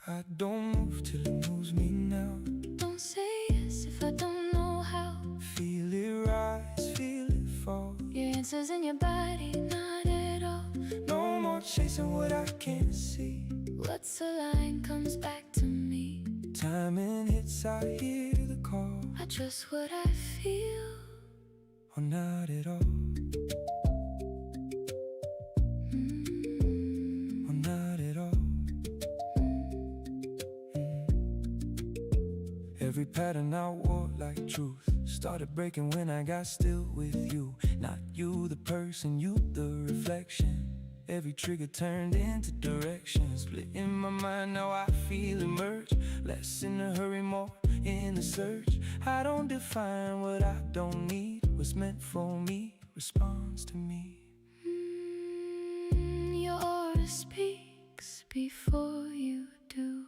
I don't move till it moves me now. Don't say yes if I don't know how. Feel it rise, feel it fall. Your answers in your body, not at all. No more chasing what I can't see. What's the line comes back to me. Timing hits, I hear the call. I trust what I feel. Or not at all. Or not at all. Every pattern I wore like truth started breaking when I got still with you. Not you the person, you the reflection. Every trigger turned into direction. Split in my mind, now I feel emerge. Less in a hurry, more in the search. I don't define what I don't need. What's meant for me responds to me. Your aura speaks before you do.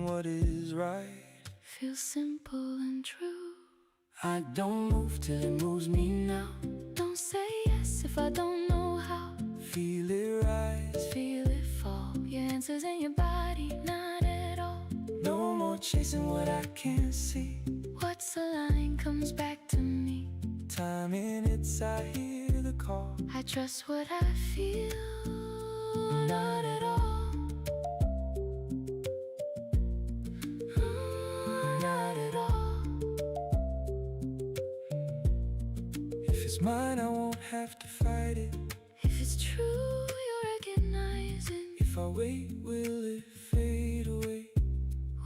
What is right Feels simple and true. I don't move till it moves me now. Don't say yes if I don't know how. Feel it rise, Feel it fall. Your answers in your body, not at all. no more chasing what I can't see. What's the line comes back to me. Timing it's, I hear the call. I trust what I feel, not at all. Not at all. If it's mine, I won't have to fight it. If it's true, you're recognizing. If I wait, will it fade away?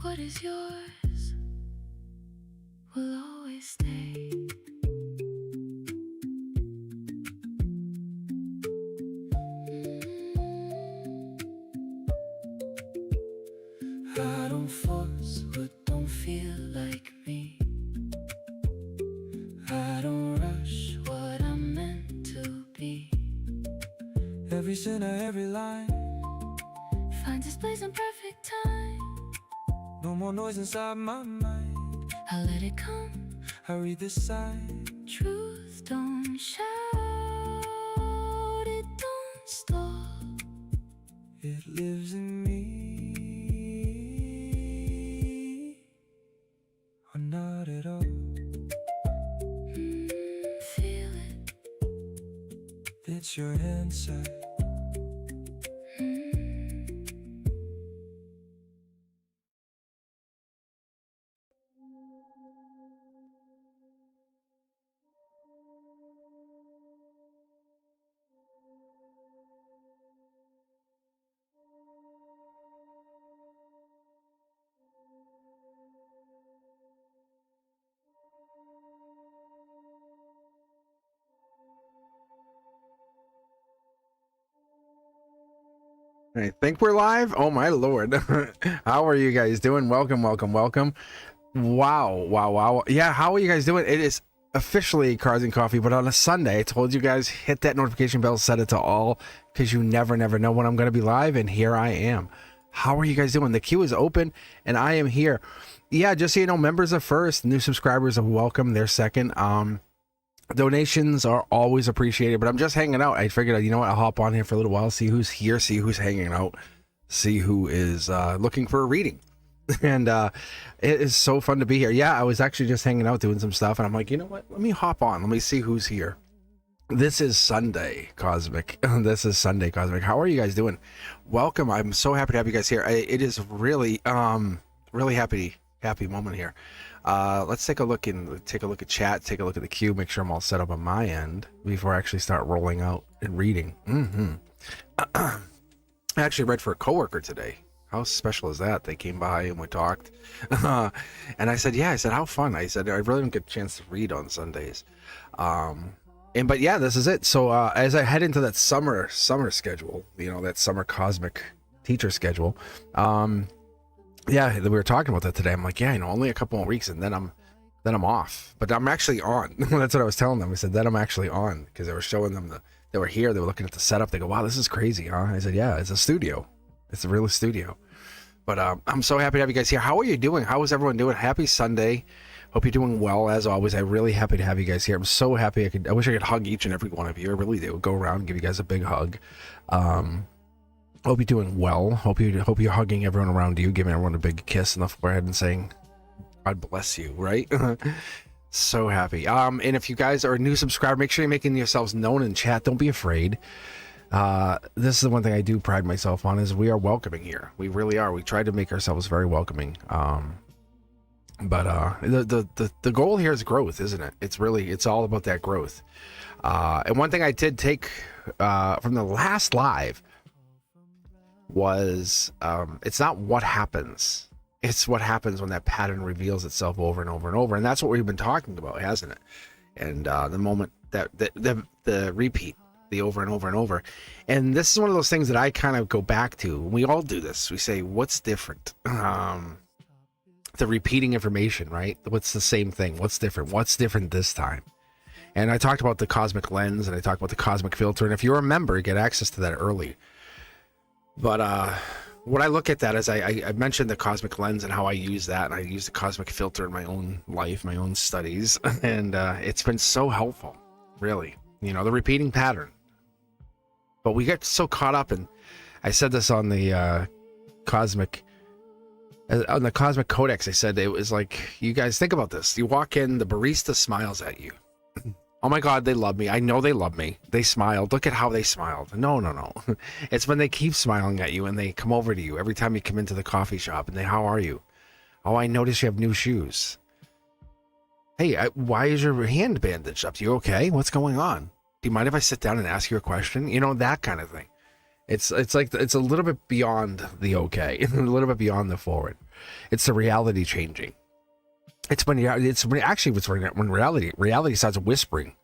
What is yours will always stay. I don't force what don't feel like me. I don't rush What I'm meant to be every center, every line. finds its place in perfect time. No more noise inside my mind. I let it come. I read the sign. Truth don't shout, it don't stall. It lives in me. Or not at all. Feel it. It's your insight. I think we're live. Oh my lord. How are you guys doing? Welcome. Wow. Yeah, how are you guys doing? It is officially Cars and Coffee, but on a Sunday. I told you guys, hit that notification bell, set it to all, because you never know when I'm going to be live, and here I am. How are you guys doing? The queue is open and I am here. Yeah, just so you know, members are first, new subscribers are welcome, they're second. Donations are always appreciated, but I'm just hanging out. I figured, you know what, I'll hop on here for a little while, see who's here, see who's hanging out, see who is looking for a reading. And it is so fun to be here. Yeah, I was actually just hanging out doing some stuff, and I'm like, you know what, let me hop on, let me see who's here. This is Sunday Cosmic. This is Sunday Cosmic. How are you guys doing? Welcome. I'm so happy to have you guys here. It is really really happy moment here. Let's take a look at chat, take a look at the queue, make sure I'm all set up on my end before I actually start rolling out and reading. I actually read for a coworker today. How special is that? They came by and we talked. And I said, how fun. I said, I really don't get a chance to read on Sundays. But yeah, this is it. So as I head into that summer schedule, you know, that summer Cosmic teacher schedule, yeah, we were talking about that today. I'm like, yeah, you know, only a couple more weeks and then I'm off. But I'm actually on. That's what I was telling them. I said, then I'm actually on, because they were showing them they were here, they were looking at the setup. They go, wow, this is crazy, huh? I said, yeah, it's a studio. It's a real studio. But I'm so happy to have you guys here. How are you doing? How is everyone doing? Happy Sunday. Hope you're doing well, as always. I'm really happy to have you guys here. I'm so happy. I wish I could hug each and every one of you. I really do. Go around and give you guys a big hug. Hope you're doing well. Hope you're hugging everyone around you, giving everyone a big kiss on the forehead and saying, God bless you, right? So happy. And if you guys are a new subscriber, make sure you're making yourselves known in chat. Don't be afraid. This is the one thing I do pride myself on, is we are welcoming here. We really are. We try to make ourselves very welcoming. But the goal here is growth, isn't it? It's all about that growth. And one thing I did take from the last live was it's not what happens, it's what happens when that pattern reveals itself over and over and over. And that's what we've been talking about, hasn't it? And the moment that the repeat, the over and over and over. And this is one of those things that I kind of go back to. We all do this. We say, what's different? The repeating information, right? What's the same thing? What's different? What's different this time? And I talked about the cosmic lens, and I talked about the cosmic filter. And if you remember, get access to that early. But what I look at that is I mentioned the cosmic lens and how I use that, and I use the cosmic filter in my own life, my own studies, and it's been so helpful, really. You know, the repeating pattern. But we get so caught up in, I said this on the cosmic codex. I said it was like, you guys think about this. You walk in, the barista smiles at you. Oh my God, they love me. I know they love me. They smiled. Look at how they smiled. No. It's when they keep smiling at you and they come over to you every time you come into the coffee shop and how are you? Oh, I noticed you have new shoes. Hey, why is your hand bandaged up? You okay? What's going on? Do you mind if I sit down and ask you a question? You know, that kind of thing. It's like, it's a little bit beyond the okay, a little bit beyond the forward. It's the reality changing. It's when reality starts whispering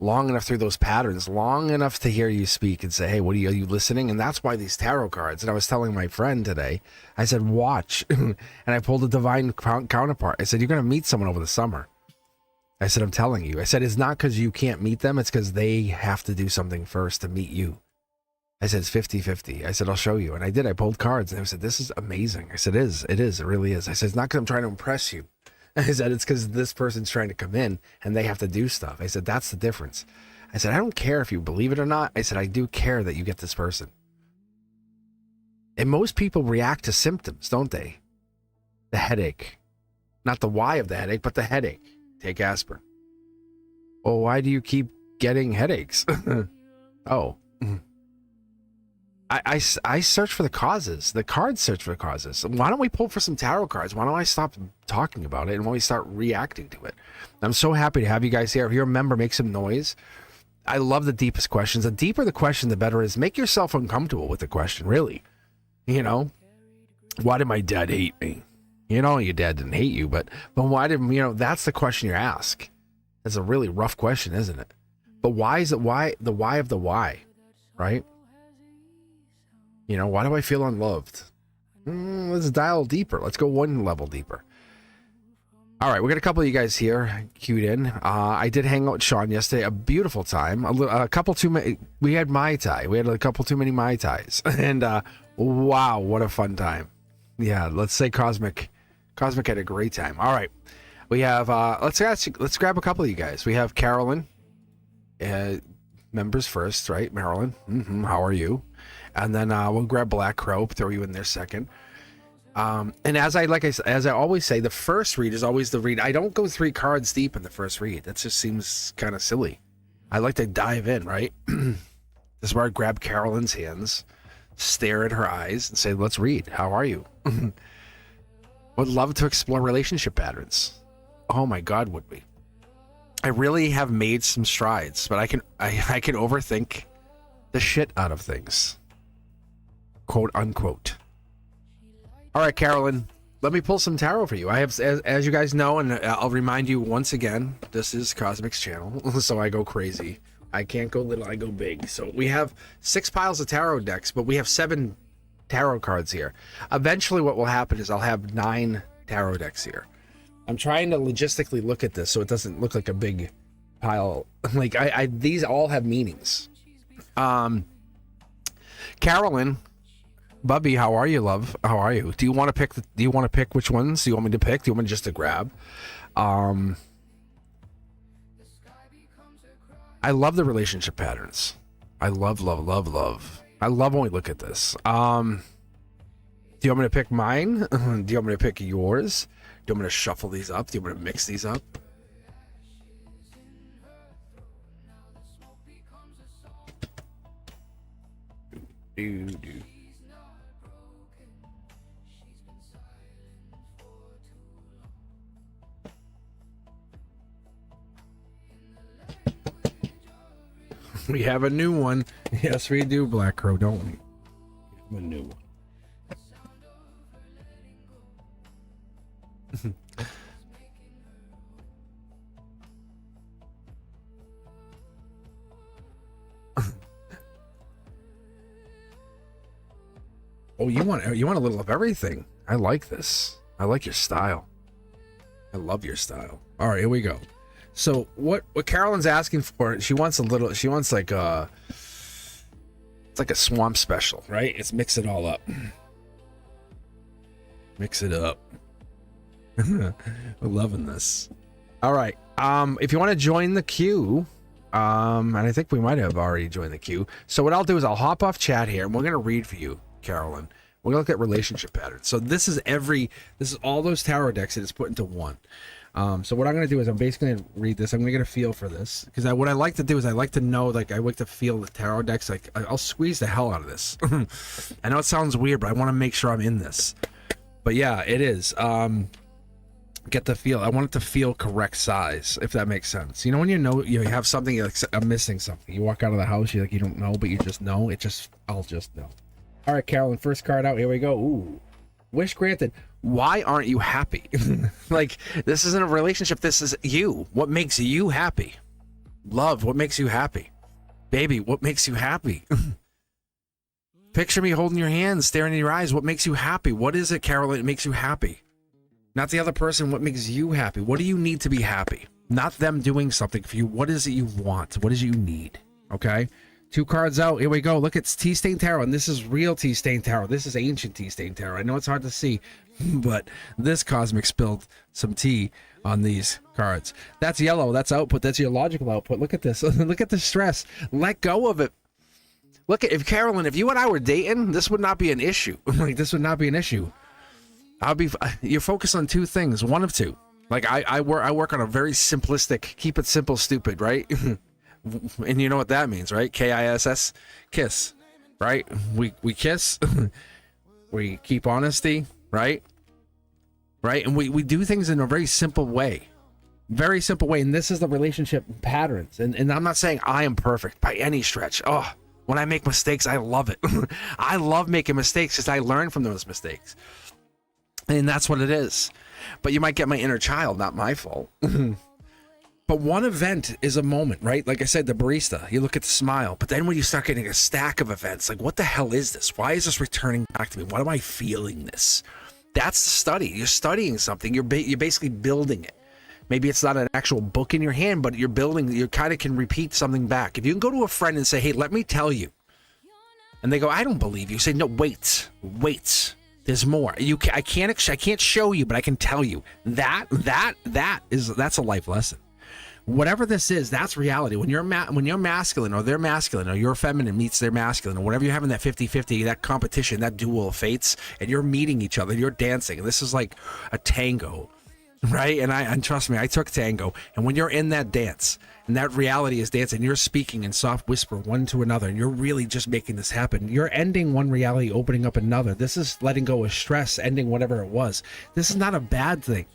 long enough through those patterns, long enough to hear you speak and say, hey, are you listening? And that's why these tarot cards, and I was telling my friend today, I said, watch. And I pulled a divine counterpart. I said, you're going to meet someone over the summer. I said, I'm telling you. I said, it's not because you can't meet them. It's because they have to do something first to meet you. I said, it's 50-50. I said, I'll show you. And I did. I pulled cards and I said, this is amazing. I said, it is. It really is. I said, it's not because I'm trying to impress you. I said, it's because this person's trying to come in and they have to do stuff. I said, that's the difference. I said, I don't care if you believe it or not. I said, I do care that you get this person. And most people react to symptoms, don't they? The headache. Not the why of the headache, but the headache. Take aspirin. Oh, why do you keep getting headaches? Oh. I search for the causes. The cards search for the causes. Why don't we pull for some tarot cards? Why don't I stop talking about it and why don't we start reacting to it? I'm so happy to have you guys here. If you're a member, make some noise. I love the deepest questions. The deeper the question, the better it is. Make yourself uncomfortable with the question, really. You know, why did my dad hate me? You know, your dad didn't hate you, but why did, that's the question you ask. That's a really rough question, isn't it? But why is it the why of the why, right? You know, why do I feel unloved? Let's dial deeper. Let's go one level deeper. All right, we got a couple of you guys here queued in. I did hang out with Sean yesterday. A beautiful time. A couple too many. We had Mai Tai. We had a couple too many Mai Tais. And wow, what a fun time. Yeah, let's say Cosmic had a great time. All right, we have. Let's grab a couple of you guys. We have Carolyn. Members first, right? Marilyn. How are you? And then we'll grab Black Crow, throw you in there second. And as I always say, the first read is always the read. I don't go 3 cards deep in the first read. That just seems kind of silly. I like to dive in, right? This is where I grab Carolyn's hands, stare at her eyes, and say, let's read. How are you? Would love to explore relationship patterns. Oh my God, would we? I really have made some strides, but I can overthink the shit out of things. Quote unquote. All right, Carolyn, let me pull some tarot for you. I have, as you guys know, and I'll remind you once again, this is Cosmic's channel, so I go crazy. I can't go little, I go big. So we have 6 piles of tarot decks, but we have 7 tarot cards here. Eventually what will happen is I'll have 9 tarot decks here. I'm trying to logistically look at this so it doesn't look like a big pile. Like these all have meanings. Carolyn, Bubby, how are you, love? How are you? Do you want to pick which ones? Do you want me to pick? Do you want me just to grab? I love the relationship patterns. I love. I love when we look at this. Do you want me to pick mine? Do you want me to pick yours? Do you want me to shuffle these up? Do you want me to mix these up? Do. We have a new one. Yes, we do, Black Crow, don't we? We have a new one. Oh, you want a little of everything. I like this. I like your style. I love your style. All right, here we go. So what Carolyn's asking for, she wants like a, it's like a swamp special, right? It's mix it all up. Mix it up. We're loving this. All right. If you want to join the queue, and I think we might have already joined the queue. So what I'll do is I'll hop off chat here and we're going to read for you, Carolyn. We're going to look at relationship patterns. So this is all those tarot decks that is put into one. So what I'm going to do is I'm basically going to read this. I'm going to get a feel for this because what I like to do is I like to know, like I like to feel the tarot decks. Like I'll squeeze the hell out of this. I know it sounds weird, but I want to make sure I'm in this. But yeah, it is. Get the feel. I want it to feel correct size, if that makes sense. You know when you have something, you're like, I'm missing something. You walk out of the house, you don't know, but you just know. I'll just know. All right, Carolyn, first card out. Here we go. Ooh, wish granted. Why aren't you happy? Like, this isn't a relationship. This is you. What makes you happy? Love, what makes you happy? Baby, what makes you happy? Picture me holding your hands, staring in your eyes. What makes you happy? What is it, Carolyn, that makes you happy? Not the other person. What makes you happy? What do you need to be happy? Not them doing something for you. What is it you want? What is it you need? Okay? 2 cards out. Here we go. Look, it's Tea Stain Tarot, and this is real Tea Stain Tarot. This is ancient Tea Stain Tarot. I know it's hard to see, but this Cosmic spilled some tea on these cards. That's yellow. That's output. That's your logical output. Look at this. Look at the stress. Let go of it. Look at, if Carolyn, if you and I were dating, this would not be an issue. Like, this would not be an issue. You're focused on 2 things, one of 2. Like I work on a very simplistic, keep it simple, stupid, right? And you know what that means, right? KISS, kiss, right? We kiss, we keep honesty, right? And we do things in a very simple way. And this is the relationship patterns. And I'm not saying I am perfect by any stretch. Oh, when I make mistakes, I love it. I love making mistakes because I learn from those mistakes. And that's what it is. But you might get my inner child, not my fault. But one event is a moment, right? Like I said, the barista, you look at the smile. But then when you start getting a stack of events, like, what the hell is this? Why is this returning back to me? Why am I feeling this? That's the study. You're studying something. You're basically building it. Maybe it's not an actual book in your hand, but you're building, you kind of can repeat something back. If you can go to a friend and say, hey, let me tell you. And they go, I don't believe you. Say, no, wait. There's more. I can't show you, but I can tell you. That's a life lesson. Whatever this is, that's reality. When you're masculine, or they're masculine, or your feminine meets their masculine, or whatever, you're having that 50-50, that competition, that duel of fates, and you're meeting each other, you're dancing. And this is like a tango, right? And trust me, I took tango. And when you're in that dance, and that reality is dancing, you're speaking in soft whisper one to another, and you're really just making this happen. You're ending one reality, opening up another. This is letting go of stress, ending whatever it was. This is not a bad thing.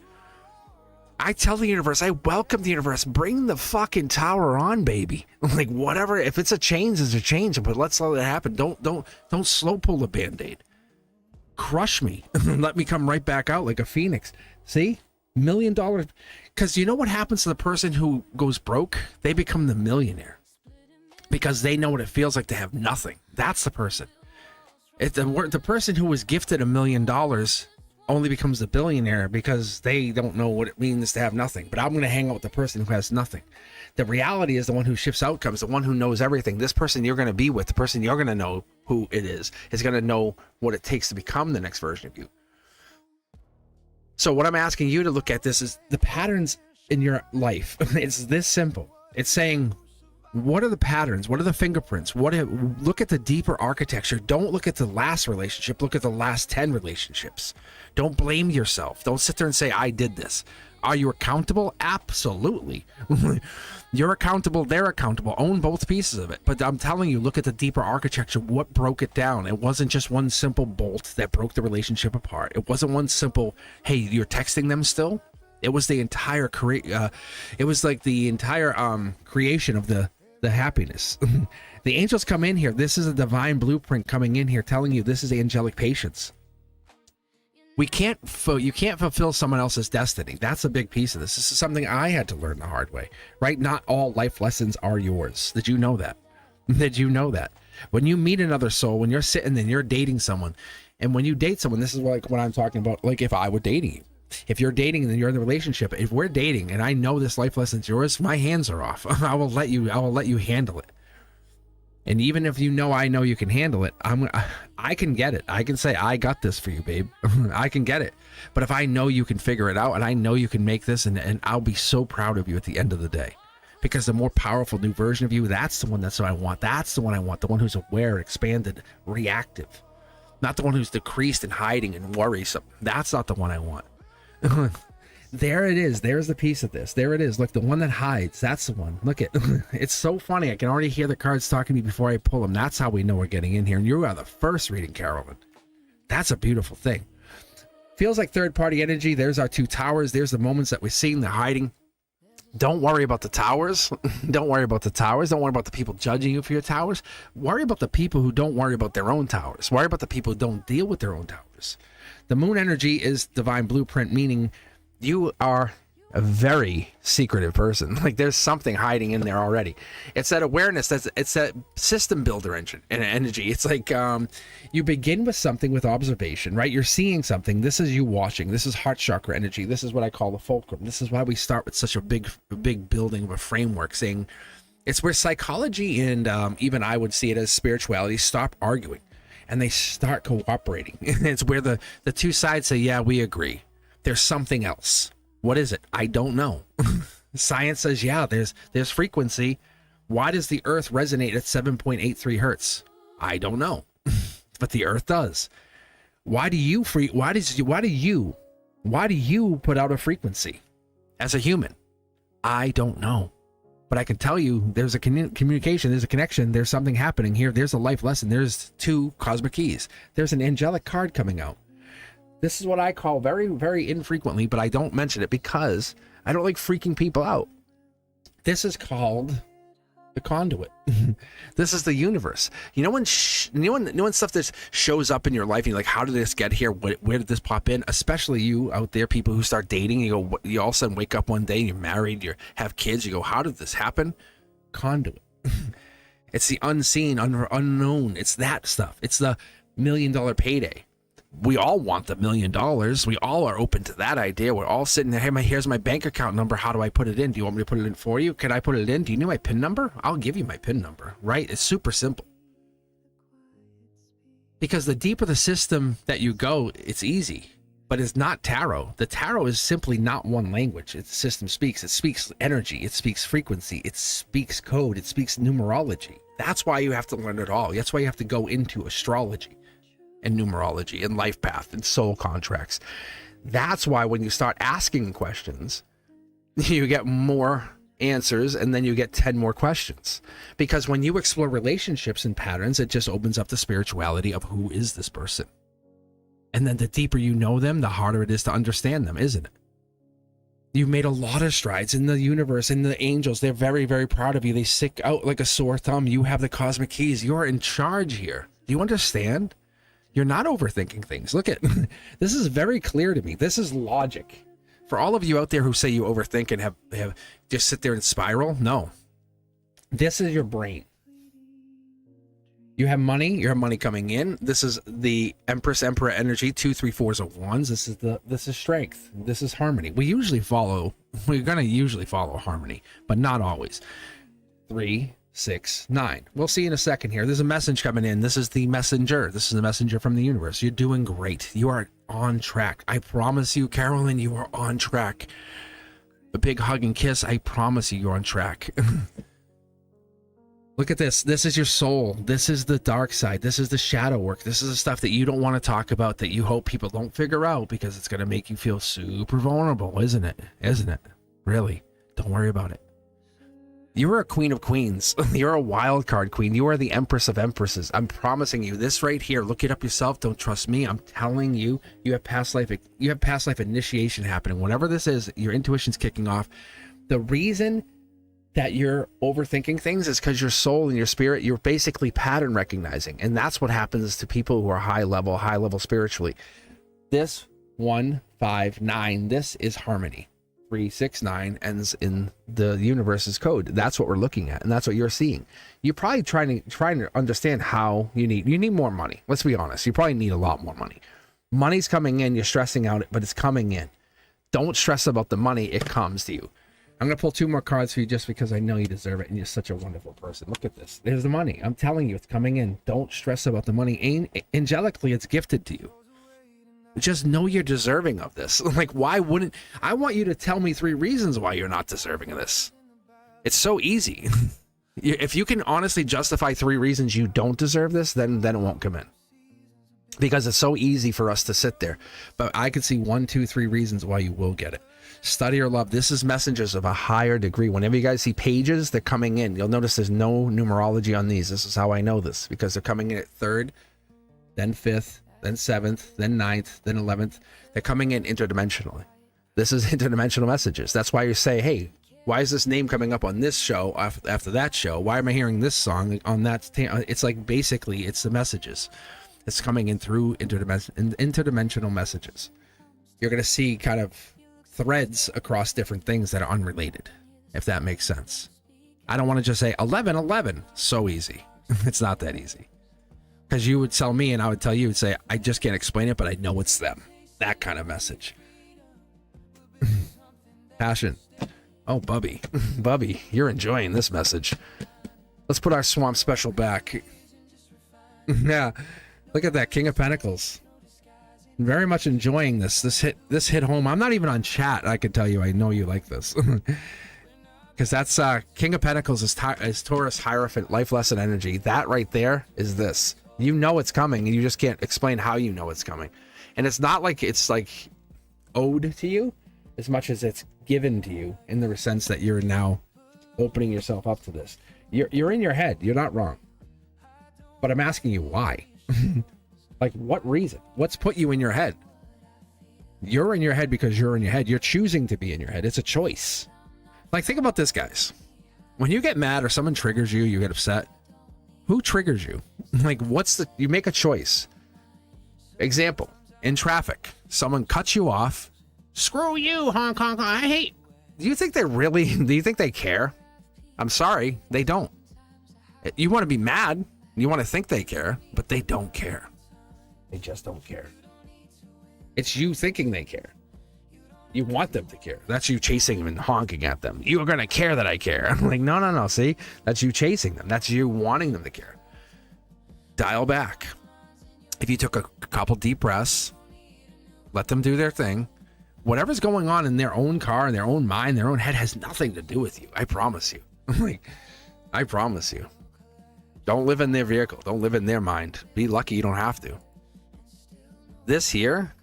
I tell the universe, I welcome the universe. Bring the fucking tower on, baby. Like, whatever. If it's a change, it's a change. But let's let it happen. Don't slow pull the Band-Aid. Crush me. Let me come right back out like a phoenix. See? $1 million. Because you know what happens to the person who goes broke? They become the millionaire. Because they know what it feels like to have nothing. That's the person. The person who was gifted $1 million only becomes the billionaire because they don't know what it means to have nothing. But I'm going to hang out with the person who has nothing. The reality is the one who shifts outcomes, the one who knows everything. This person you're going to be with, the person you're going to know who it is going to know what it takes to become the next version of you. So what I'm asking you to look at this is the patterns in your life. It's this simple. It's saying, What are the patterns? What are the fingerprints? Look at the deeper architecture. Don't look at the last relationship. Look at the last 10 relationships. Don't blame yourself. Don't sit there and say, I did this. Are you accountable? Absolutely. You're accountable. They're accountable. Own both pieces of it. But I'm telling you, look at the deeper architecture. What broke it down? It wasn't just one simple bolt that broke the relationship apart. It wasn't one simple, hey, you're texting them still? It was the entire it was like the entire creation of the happiness. The angels come in here. This is a divine blueprint coming in here telling you this is angelic patience. You can't fulfill someone else's destiny. That's a big piece of this. This is something I had to learn the hard way, right? Not all life lessons are yours. Did you know that? Did you know that? When you meet another soul, when you're sitting and you're dating someone, and when you date someone, this is like what I'm talking about, like if I were dating you. If you're dating and then you're in the relationship, if we're dating and I know this life lesson's yours, my hands are off. I will let you handle it. And even if I know you can handle it, I can get it. I can say, I got this for you, babe. I can get it. But if I know you can figure it out and I know you can make this, and I'll be so proud of you at the end of the day. Because the more powerful new version of you, that's the one that's what I want. That's the one I want. The one who's aware, expanded, reactive. Not the one who's decreased and hiding and worrisome. That's not the one I want. There it is. There's the piece of this. There it is. Look, the one that hides. That's the one. Look at it's so funny. I can already hear the cards talking to me before I pull them. That's how we know we're getting in here. And you are the first reading, Carolyn. That's a beautiful thing. Feels like third-party energy. There's our two towers. There's the moments that we're seeing. They're hiding. Don't worry about the towers. Don't worry about the towers. Don't worry about the people judging you for your towers. Worry about the people who don't worry about their own towers. Worry about the people who don't deal with their own towers. The moon energy is divine blueprint, meaning you are a very secretive person. Like there's something hiding in there already. It's that awareness. It's that system builder engine and energy. It's like you begin with something with observation, right? You're seeing something. This is you watching. This is heart chakra energy. This is what I call the fulcrum. This is why we start with such a big building of a framework, saying it's where psychology and even I would see it as spirituality stop arguing and they start cooperating. It's where the two sides say, yeah, we agree. There's something else. What is it? I don't know. Science says, yeah, there's frequency. Why does the earth resonate at 7.83 hertz? I don't know. But the earth does. Why do you put out a frequency as a human? I don't know. But I can tell you there's a communication, there's a connection, there's something happening here. There's a life lesson. There's two cosmic keys. There's an angelic card coming out. This is what I call very, very infrequently, but I don't mention it because I don't like freaking people out. This is called the conduit. This is the universe. You know when stuff that shows up in your life, and you're like, how did this get here? Where did this pop in? Especially you out there, people who start dating, you go, you all of a sudden wake up one day and you're married, you have kids, you go, how did this happen? Conduit. It's the unseen, unknown. It's that stuff. It's the $1 million payday. We all want the $1 million. We all are open to that idea. We're all sitting there, hey, here's my bank account number. How do I put it in? Do you want me to put it in for you? Can I put it in? Do you need my PIN number? I'll give you my PIN number, right? It's super simple. Because the deeper the system that you go, it's easy. But it's not tarot. The tarot is simply not one language. The system speaks. It speaks energy. It speaks frequency. It speaks code. It speaks numerology. That's why you have to learn it all. That's why you have to go into astrology and numerology and life path and soul contracts. That's why when you start asking questions, you get more answers and then you get 10 more questions. Because when you explore relationships and patterns, it just opens up the spirituality of who is this person. And then the deeper you know them, the harder it is to understand them, isn't it? You've made a lot of strides in the universe, and the angels, they're very, very proud of you. They stick out like a sore thumb. You have the cosmic keys. You're in charge here. Do you understand? You're not overthinking things. Look at, this is very clear to me. This is logic. For all of you out there who say you overthink and have just sit there and spiral, no. This is your brain. You have money. You have money coming in. This is the Empress Emperor energy, 2, 3, 4s of wands. This is strength. This is harmony. We're gonna usually follow harmony, but not always. 3, 6, 9. We'll see in a second here. There's a message coming in. This is the messenger. This is the messenger from the universe. You're doing great. You are on track. I promise you, Carolyn, you are on track. A big hug and kiss. I promise you're on track. Look at this. This is your soul. This is the dark side. This is the shadow work. This is the stuff that you don't want to talk about, that you hope people don't figure out because it's going to make you feel super vulnerable, isn't it? Isn't it? Really? Don't worry about it. You are a queen of queens. You're a wild card queen. You are the empress of empresses. I'm promising you this right here. Look it up yourself. Don't trust me. I'm telling you, you have past life initiation happening. Whatever this is, your intuition's kicking off. The reason that you're overthinking things is because your soul and your spirit, you're basically pattern recognizing. And that's what happens to people who are high level spiritually. This 1, 5, 9, this is harmony. 3, 6, 9 ends in the universe's code. That's what we're looking at, and that's what you're seeing. You're probably trying to understand how you need more money. Let's be honest. You probably need a lot more money. Money's coming in. You're stressing out, but it's coming in. Don't stress about the money. It comes to you. I'm gonna pull 2 more cards for you just because I know you deserve it, and you're such a wonderful person. Look at this. There's the money. I'm telling you, it's coming in. Don't stress about the money. Angelically, it's gifted to you. Just know you're deserving of this. Like, why wouldn't I want you to tell me 3 reasons why you're not deserving of this? It's so easy. If you can honestly justify 3 reasons you don't deserve this, then it won't come in. Because it's so easy for us to sit there. But I could see 1, 2, 3 reasons why you will get it. Study or love. This is messengers of a higher degree. Whenever you guys see pages, they're coming in. You'll notice there's no numerology on these. This is how I know this, because they're coming in at 3rd, then 5th, then 7th, then 9th, then 11th. They're coming in interdimensionally. This is interdimensional messages. That's why you say, hey, why is this name coming up on this show after that show? Why am I hearing this song on that? It's like, basically, it's the messages. It's coming in through interdimensional messages. You're going to see kind of threads across different things that are unrelated, if that makes sense. I don't want to just say 11. So easy. It's not that easy. Because you would tell me and I would tell you, would say, I just can't explain it, but I know it's them. That kind of message. Passion. Oh, Bubby. Bubby, you're enjoying this message. Let's put our swamp special back. Yeah. Look at that. King of Pentacles. Very much enjoying this. This hit home. I'm not even on chat. I can tell you, I know you like this. Because that's King of Pentacles is Taurus Hierophant, life lesson energy. That right there is this. You know it's coming, and you just can't explain how you know it's coming. And it's not like it's like owed to you as much as it's given to you, in the sense that you're now opening yourself up to this. You're in your head. You're not wrong. But I'm asking you why. Like, what reason? What's put you in your head? You're in your head because you're in your head. You're choosing to be in your head. It's a choice. Like, think about this, guys. When you get mad or someone triggers you, you get upset. Who triggers you? Like, you make a choice. Example, in traffic, someone cuts you off. Screw you, Hong Kong. I hate. Do you think they care? I'm sorry, they don't. You want to be mad. You want to think they care, but they don't care. They just don't care. It's you thinking they care. You want them to care. That's you chasing them and honking at them. You're going to care that I care. I'm like, no. See, that's you chasing them. That's you wanting them to care. Dial back. If you took a couple deep breaths, let them do their thing. Whatever's going on in their own car, in their own mind, their own head has nothing to do with you. I promise you. Like, I promise you. Don't live in their vehicle. Don't live in their mind. Be lucky you don't have to. This here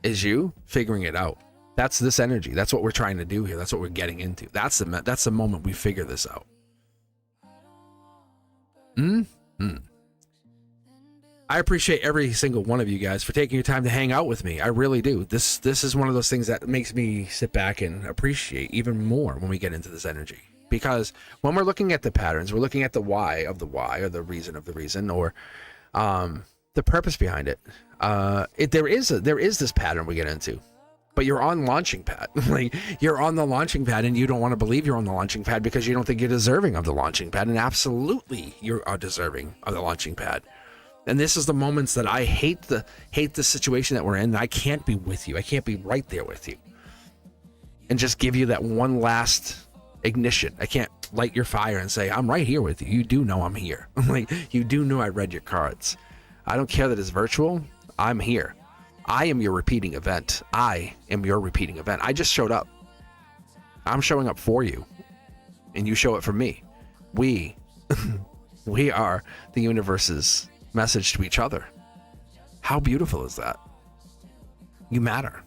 is you figuring it out. That's this energy. That's what we're trying to do here. That's what we're getting into. That's the moment we figure this out. I appreciate every single one of you guys for taking your time to hang out with me. I really do. This is one of those things that makes me sit back and appreciate even more when we get into this energy. Because when we're looking at the patterns, we're looking at the why of the why, or the reason of the reason, or the purpose behind it. There is this pattern we get into, but you're on launching pad. Like, you're on the launching pad, and you don't want to believe you're on the launching pad because you don't think you're deserving of the launching pad. And absolutely, you are deserving of the launching pad. And this is the moments that I hate the situation that we're in. I can't be with you. I can't be right there with you and just give you that one last ignition. I can't light your fire and say, I'm right here with you. You do know I'm here. Like, you do know I read your cards. I don't care that it's virtual. I'm here. I am your repeating event. I am your repeating event. I just showed up. I'm showing up for you, and you show it for me. We We are the universe's message to each other. How beautiful is that? You matter.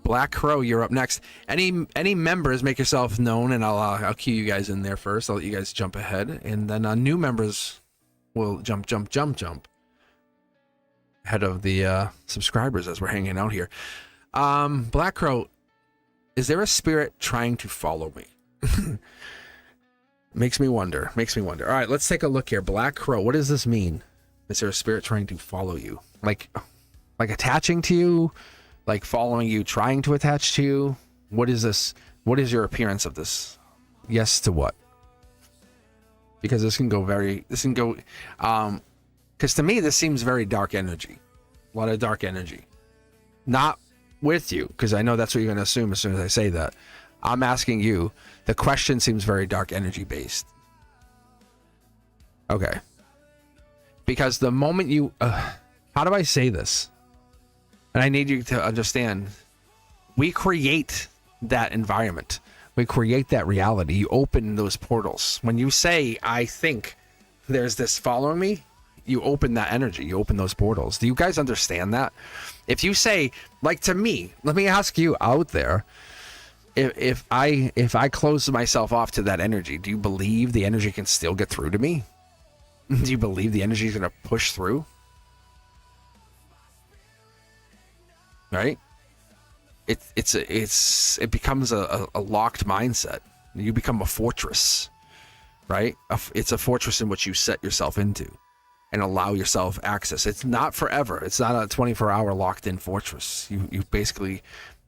Black Crow, you're up next. Any members, make yourself known, and I'll cue you guys in there first. I'll let you guys jump ahead, and then new members will jump ahead of the subscribers as we're hanging out here. Black Crow, is there a spirit trying to follow me? Makes me wonder. All right, let's take a look here. Black Crow, what does this mean? Is there a spirit trying to follow you? Like attaching to you? Like following you, trying to attach to you? What is this? What is your appearance of this? Yes to what? Because this can go, because to me, this seems very dark energy. A lot of dark energy. Not with you, because I know that's what you're going to assume as soon as I say that. I'm asking you, the question seems very dark energy based. Okay. Because the moment you, how do I say this? And I need you to understand, we create that environment. We create that reality. You open those portals. When you say, I think there's this following me, you open that energy. You open those portals. Do you guys understand that? If you say, like to me, let me ask you out there, if I close myself off to that energy, do you believe the energy can still get through to me? Do you believe the energy is going to push through? Right? It becomes a locked mindset. You become a fortress, right? It's a fortress in which you set yourself into and allow yourself access. It's not forever. It's not a 24-hour locked in fortress. You basically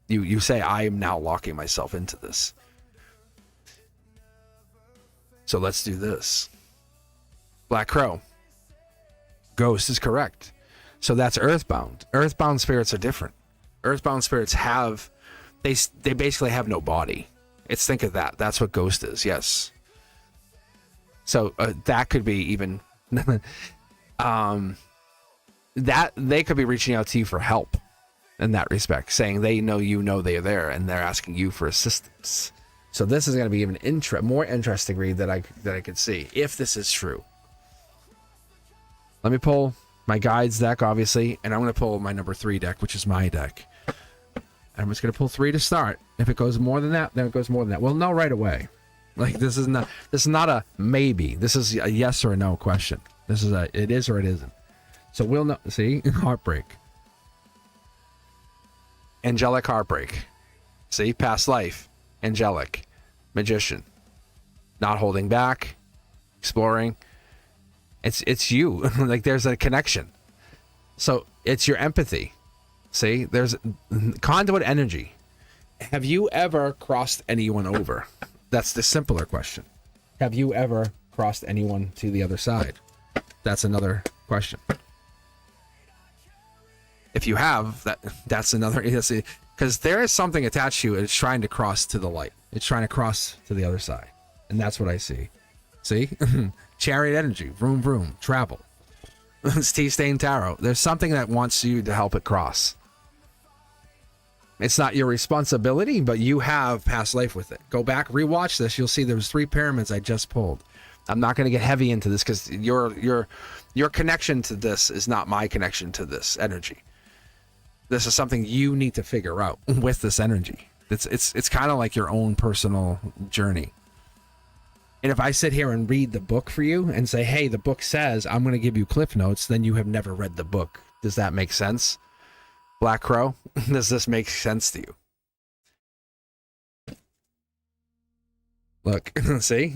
you say, I am now locking myself into this. So let's do this. Black Crow. Ghost is correct. So that's earthbound. Earthbound spirits are different. Earthbound spirits have, they basically have no body. Think of that. That's what ghost is. Yes. So that could be even that they could be reaching out to you for help in that respect, saying they know you know they are there and they're asking you for assistance. So this is going to be even more interesting read that I could see if this is true. Let me pull my guides deck, obviously, and I'm going to pull my number 3 deck, which is my deck. I'm just going to pull 3 to start. If it goes more than that, then it goes more than that. We'll know right away. Like this is not a maybe. This is a yes or a no question. This is a it is or it isn't. So we'll know. See, heartbreak. Angelic heartbreak. See, past life. Angelic. Magician. Not holding back. Exploring. It's you. Like there's a connection. So it's your empathy. See, there's conduit energy. Have you ever crossed anyone over? That's the simpler question. Have you ever crossed anyone to the other side? That's another question. If you have, that's another, because there is something attached to you. It's trying to cross to the light. It's trying to cross to the other side. And that's what I see. See? Chariot energy. Vroom, vroom. Travel. It's Tea-Stain Tarot. There's something that wants you to help it cross. It's not your responsibility, but you have past life with it. Go back, rewatch this. You'll see there's 3 pyramids I just pulled. I'm not going to get heavy into this because your connection to this is not my connection to this energy. This is something you need to figure out with this energy. It's kind of like your own personal journey. And if I sit here and read the book for you and say, hey, the book says I'm going to give you cliff notes, then you have never read the book. Does that make sense? Black Crow, does this make sense to you? Look, see?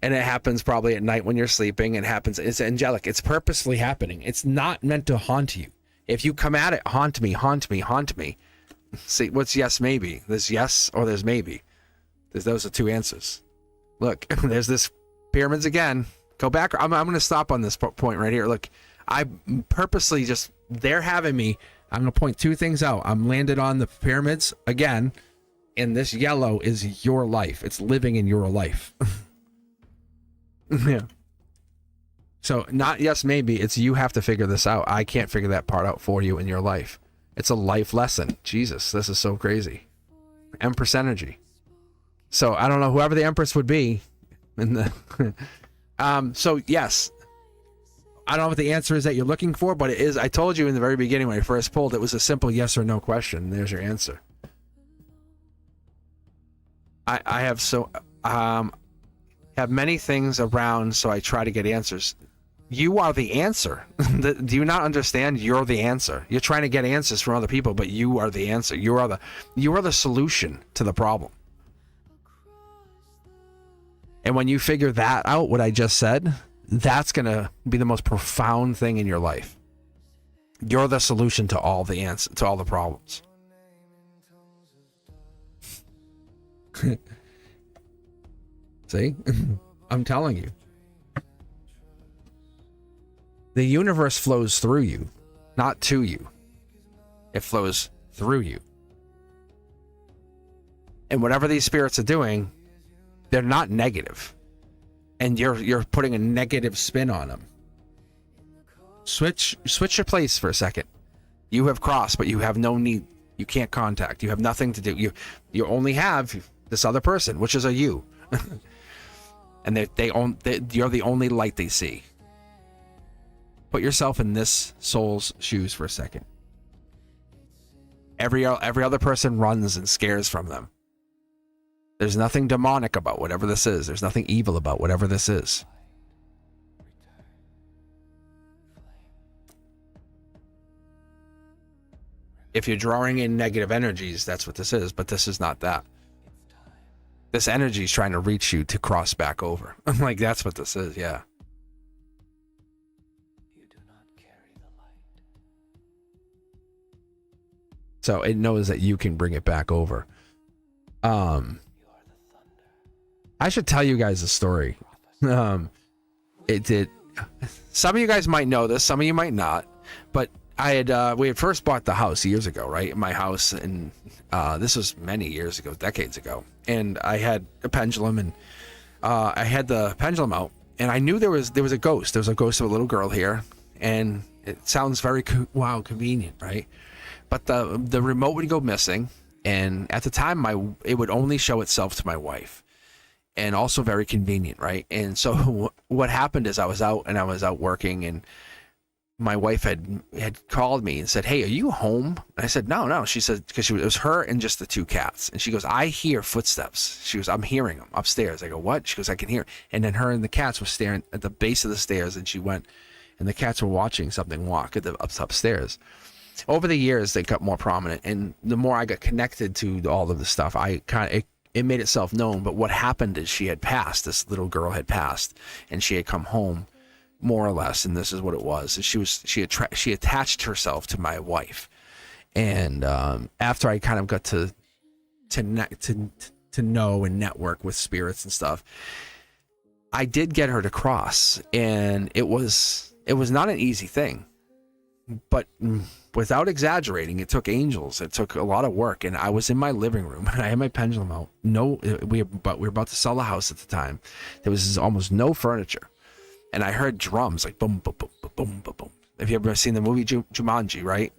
And it happens probably at night when you're sleeping. It's angelic. It's purposely happening. It's not meant to haunt you. If you come at it, haunt me, haunt me, haunt me. See, what's yes, maybe? There's yes or there's maybe. Those are 2 answers. Look, there's this pyramids again. Go back. I'm going to stop on this point right here. Look, I purposely just, they're having me. I'm going to point 2 things out. I'm landed on the pyramids again, and this yellow is your life. It's living in your life. Yeah. So not yes, maybe. It's you have to figure this out. I can't figure that part out for you in your life. It's a life lesson. Jesus, this is so crazy. Empress energy. So I don't know whoever the Empress would be. So yes, I don't know what the answer is that you're looking for, but it is. I told you in the very beginning when I first pulled, it was a simple yes or no question. There's your answer. I have many things around, so I try to get answers. You are the answer. Do you not understand? You're the answer. You're trying to get answers from other people, but you are the answer. You are the solution to the problem. And when you figure that out, what I just said, that's going to be the most profound thing in your life. You're the solution to all the answer, to all the problems. See? I'm telling you. The universe flows through you, not to you. It flows through you. And whatever these spirits are doing, they're not negative. And you're putting a negative spin on them. Switch your place for a second. You have crossed, but you have no need. You can't contact. You have nothing to do. You only have this other person, which is a you. And you're the only light they see. Put yourself in this soul's shoes for a second. Every other person runs and scares from them. There's nothing demonic about whatever this is. There's nothing evil about whatever this is. If you're drawing in negative energies, that's what this is, but this is not that. This energy is trying to reach you to cross back over. I'm like, that's what this is, yeah. You do not carry the light. So it knows that you can bring it back over. You are the thunder. I should tell you guys a story. Some of you guys might know this, some of you might not, but we had first bought the house years ago, right? My house, and this was many years ago, decades ago. And I had a pendulum, and I had the pendulum out, and I knew there was a ghost. There was a ghost of a little girl here, and it sounds very convenient, right? But the remote would go missing, and at the time it would only show itself to my wife, and also very convenient, right? And so what happened is I was out working, and my wife had called me and said, "Hey, are you home?" And I said, No. She said, because it was her and just the two cats. And she goes, "I hear footsteps." She goes, "I'm hearing them upstairs." I go, "What?" She goes, "I can hear." And then her and the cats were staring at the base of the stairs, and she went, and the cats were watching something walk at the upstairs. Over the years, they got more prominent, and the more I got connected to all of the stuff, it made itself known. But what happened is she had passed. This little girl had passed, and she had come home, more or less, and this is what it was. She attached herself to my wife, and after I kind of got to know and network with spirits and stuff, I did get her to cross, and it was not an easy thing, but without exaggerating, it took angels. It took a lot of work, and I was in my living room, and I had my pendulum out. We were about to sell a house at the time. There was almost no furniture. And I heard drums, like boom, boom, boom, boom, boom, boom, boom. Have you ever seen the movie Jumanji, right?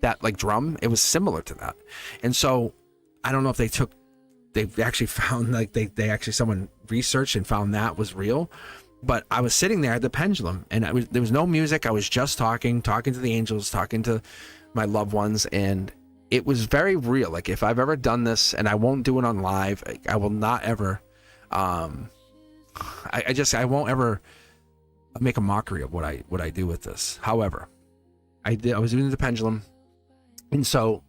That like drum, it was similar to that. And so I don't know if they actually found, like they actually, someone researched and found that was real. But I was sitting there at the pendulum, and there was no music. I was just talking to the angels, talking to my loved ones. And it was very real. Like if I've ever done this, and I won't do it on live, I will not ever, I won't ever make a mockery of what I do with this. However, I was doing the pendulum, and so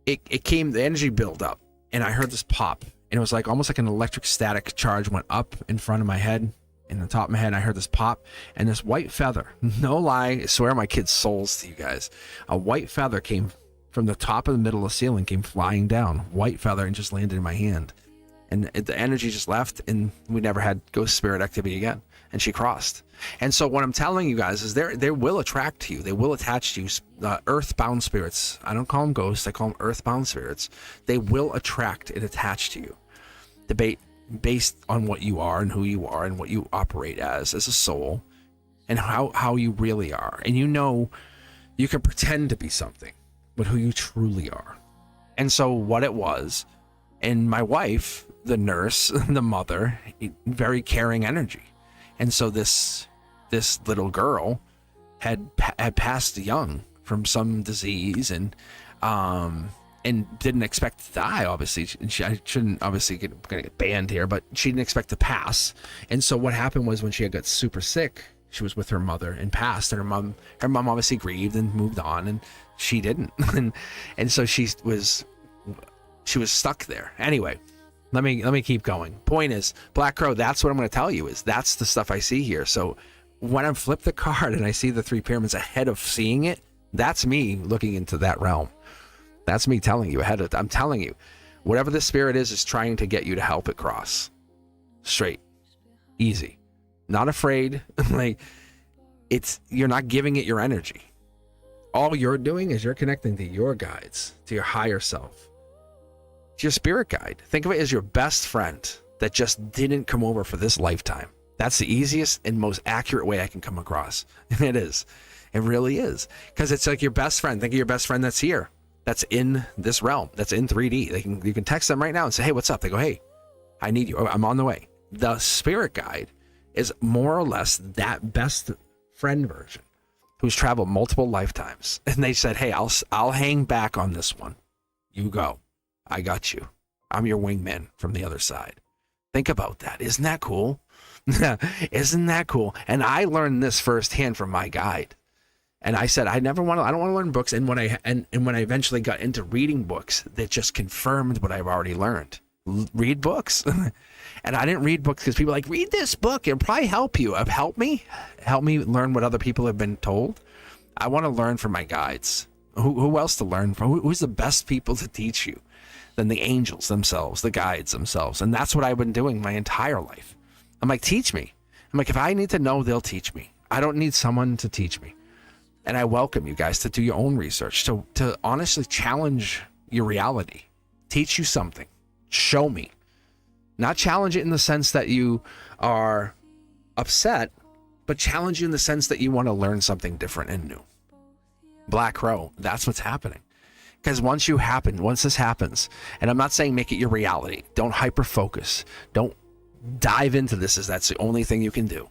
it came, the energy built up, and I heard this pop, and it was like almost like an electric static charge went up in front of my head, in the top of my head. And I heard this pop, and this white feather, no lie, I swear my kids' souls to you guys, a white feather came from the top of the middle of the ceiling, came flying down, white feather, and just landed in my hand. And the energy just left, and we never had ghost spirit activity again. And she crossed. And so what I'm telling you guys is they will attract to you. They will attach to you. Earthbound spirits. I don't call them ghosts. I call them earthbound spirits. They will attract and attach to you. Based on what you are and who you are and what you operate as a soul, and how you really are. And you can pretend to be something, but who you truly are. And so what it was, and my wife, the nurse, the mother, very caring energy. And so this little girl had passed young from some disease, and didn't expect to die, obviously. I shouldn't obviously gonna get banned here, but she didn't expect to pass. And so what happened was, when she got super sick, she was with her mother and passed, and her mom obviously grieved and moved on, and she didn't. and so she was stuck there. Anyway, let me keep going. Point is, Black Crow, that's what I'm going to tell you, is that's the stuff I see here. So when I flip the card and I see the 3 pyramids ahead of seeing it, that's me looking into that realm. That's me telling you ahead of, I'm telling you, whatever the spirit is trying to get you to help it cross. Straight. Easy. Not afraid. Like, you're not giving it your energy. All you're doing is you're connecting to your guides, to your higher self, to your spirit guide. Think of it as your best friend that just didn't come over for this lifetime. That's the easiest and most accurate way I can come across. It is. It really is. Because it's like your best friend. Think of your best friend that's here, that's in this realm, that's in 3D. You can text them right now and say, hey, what's up? They go, hey, I need you. I'm on the way. The spirit guide is more or less that best friend version who's traveled multiple lifetimes. And they said, hey, I'll hang back on this one. You go. I got you. I'm your wingman from the other side. Think about that. Isn't that cool? Isn't that cool? And I learned this firsthand from my guide. And I said, I don't want to learn books. And when I eventually got into reading books, that just confirmed what I've already learned. Read books. And I didn't read books because people are like, read this book, it'll probably help you. Help me learn what other people have been told. I want to learn from my guides. Who else to learn from? Who's the best people to teach you than the angels themselves, the guides themselves? And that's what I've been doing my entire life. I'm like, teach me. I'm like, if I need to know, they'll teach me. I don't need someone to teach me. And I welcome you guys to do your own research, to honestly challenge your reality, teach you something, show me. Not challenge it in the sense that you are upset, but challenge you in the sense that you want to learn something different and new. Black Crow, that's what's happening. Because once this happens, and I'm not saying make it your reality, don't hyper focus, don't dive into this as that's the only thing you can do.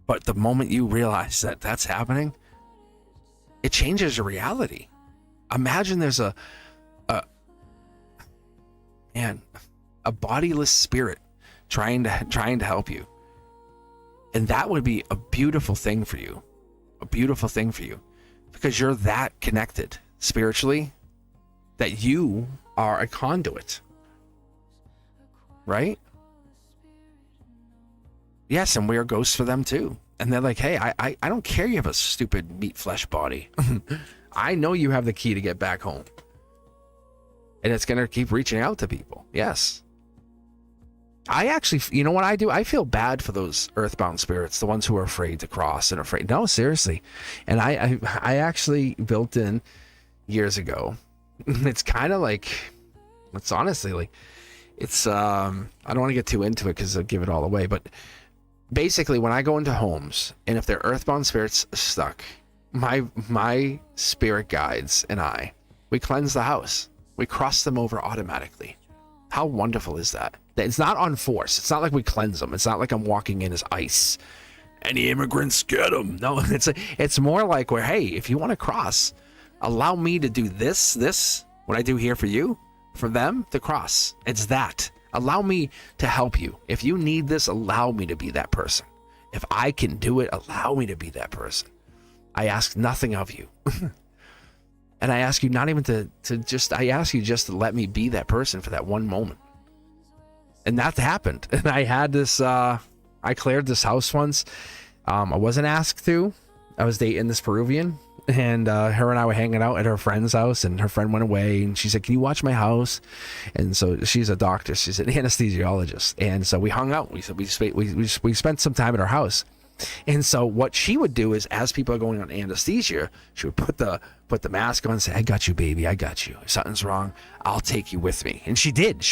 But the moment you realize that that's happening, it changes your reality. Imagine there's a bodiless spirit trying to help you. And that would be a beautiful thing for you. A beautiful thing for you. Because you're that connected spiritually that you are a conduit. Right? Yes, and we are ghosts for them too. And they're like, hey, I don't care you have a stupid meat flesh body. I know you have the key to get back home. And it's going to keep reaching out to people. Yes. I actually, you know what I do? I feel bad for those earthbound spirits, the ones who are afraid to cross and afraid. No, seriously. And I actually built in years ago. It's kind of like, it's honestly like, it's, I don't want to get too into it because I'll give it all away. But basically, when I go into homes, and if they're earthbound spirits stuck, my spirit guides and we cleanse the house. We cross them over automatically. How wonderful is that? It's not on force. It's not like we cleanse them. It's not like I'm walking in as ice. Any immigrants, get them. No, it's more like where, hey, if you want to cross, allow me to do this, what I do here for you, for them to cross. It's that. Allow me to help you. If you need this, allow me to be that person. If I can do it, allow me to be that person. I ask nothing of you. And I ask you not even I ask you just to let me be that person for that one moment. And that happened. And I had this, I cleared this house once. I wasn't asked to. I was dating this Peruvian, and her and I were hanging out at her friend's house, and her friend went away, and she said, can you watch my house? And so she's a doctor. She's an anesthesiologist. And so we hung out. We spent some time at her house. And so what she would do is, as people are going on anesthesia, she would put the mask on and say, I got you, baby. I got you. If something's wrong, I'll take you with me. And she did.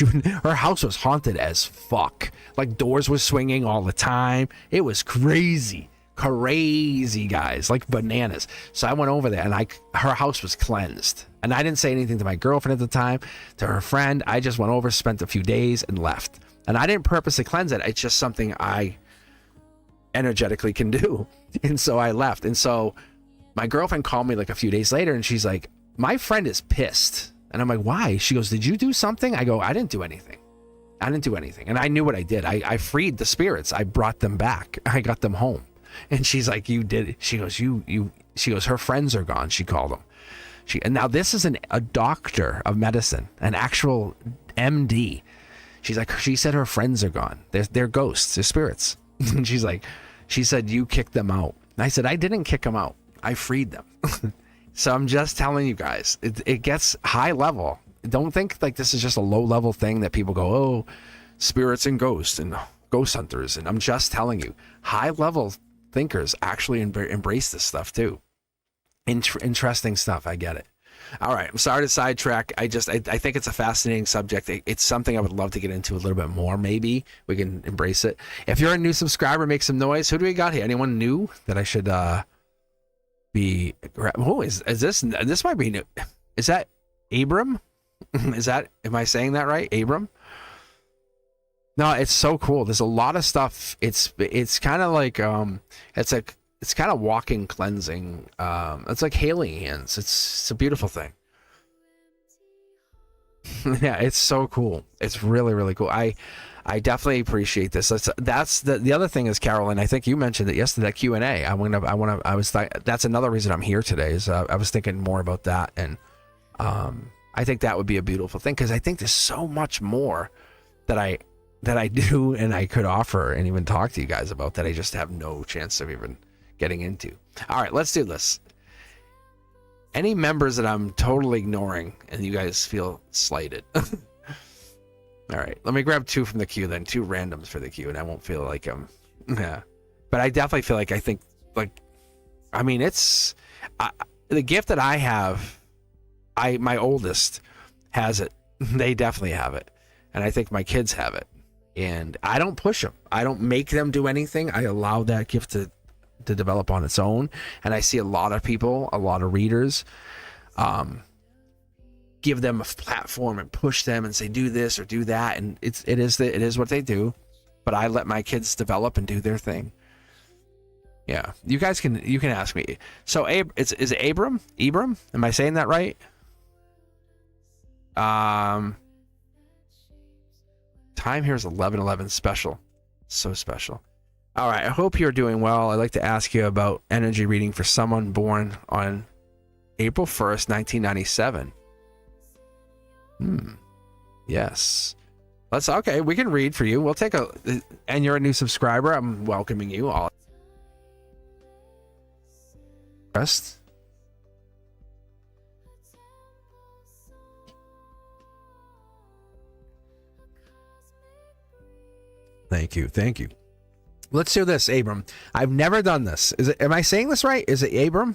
Her house was haunted as fuck. Like, doors were swinging all the time. It was crazy, guys, like bananas. So I went over there, and her house was cleansed. And I didn't say anything to my girlfriend at the time, to her friend. I just went over, spent a few days, and left. And I didn't purposely cleanse it. It's just something I energetically can do. And so I left. And so my girlfriend called me like a few days later and she's like, my friend is pissed. And I'm like, why? She goes, did you do something? I go, I didn't do anything. I didn't do anything. And I knew what I did. I freed the spirits. I brought them back. I got them home. And she's like, you did it. She goes, she goes, her friends are gone. She called them. And now this is a doctor of medicine, an actual MD. She's like, she said her friends are gone. They're ghosts, they're spirits. And she's like, she said, you kicked them out. And I said, I didn't kick them out. I freed them. So I'm just telling you guys, it gets high level. Don't think like this is just a low level thing that people go, oh, spirits and ghosts and ghost hunters. And I'm just telling you, high level thinkers actually embrace this stuff too. Interesting stuff. I get it. All right. I'm sorry to sidetrack. I think it's a fascinating subject. It's something I would love to get into a little bit more. Maybe we can embrace it. If you're a new subscriber, make some noise. Who do we got here? Anyone new that I should be? Who is this? This might be new. Is that Abram? Am I saying that right? Abram? No, it's so cool. There's a lot of stuff. It's kind of like it's kind of walking cleansing. It's like healing hands. It's a beautiful thing. Yeah, it's so cool. It's really, really cool. I definitely appreciate this. That's the other thing is, Carolyn, I think you mentioned it yesterday, that Q&A. That's another reason I'm here today is I was thinking more about that. And I think that would be a beautiful thing, because I think there's so much more that I do and I could offer and even talk to you guys about that I just have no chance of even getting into. All right, let's do this. Any members that I'm totally ignoring and you guys feel slighted. All right, let me grab 2 from the queue then, 2 randoms for the queue, and I won't feel like yeah. But I definitely feel like it's the gift that I have. My oldest has it. They definitely have it, and I think my kids have it. And I don't push them. I don't make them do anything. I allow that gift to develop on its own. And I see a lot of people, a lot of readers, give them a platform and push them and say, do this or do that. And it is what they do. But I let my kids develop and do their thing. Yeah, you can ask me. So is it Abram? Abram? Am I saying that right? Time here is 11:11 special. So special. All right, I hope you're doing well. I'd like to ask you about energy reading for someone born on April 1st, 1997. Yes. Okay, we can read for you. We'll take and you're a new subscriber. I'm welcoming you all. Rest. Thank you. Let's do this, Abram. I've never done this. Am I saying this right? Is it Abram?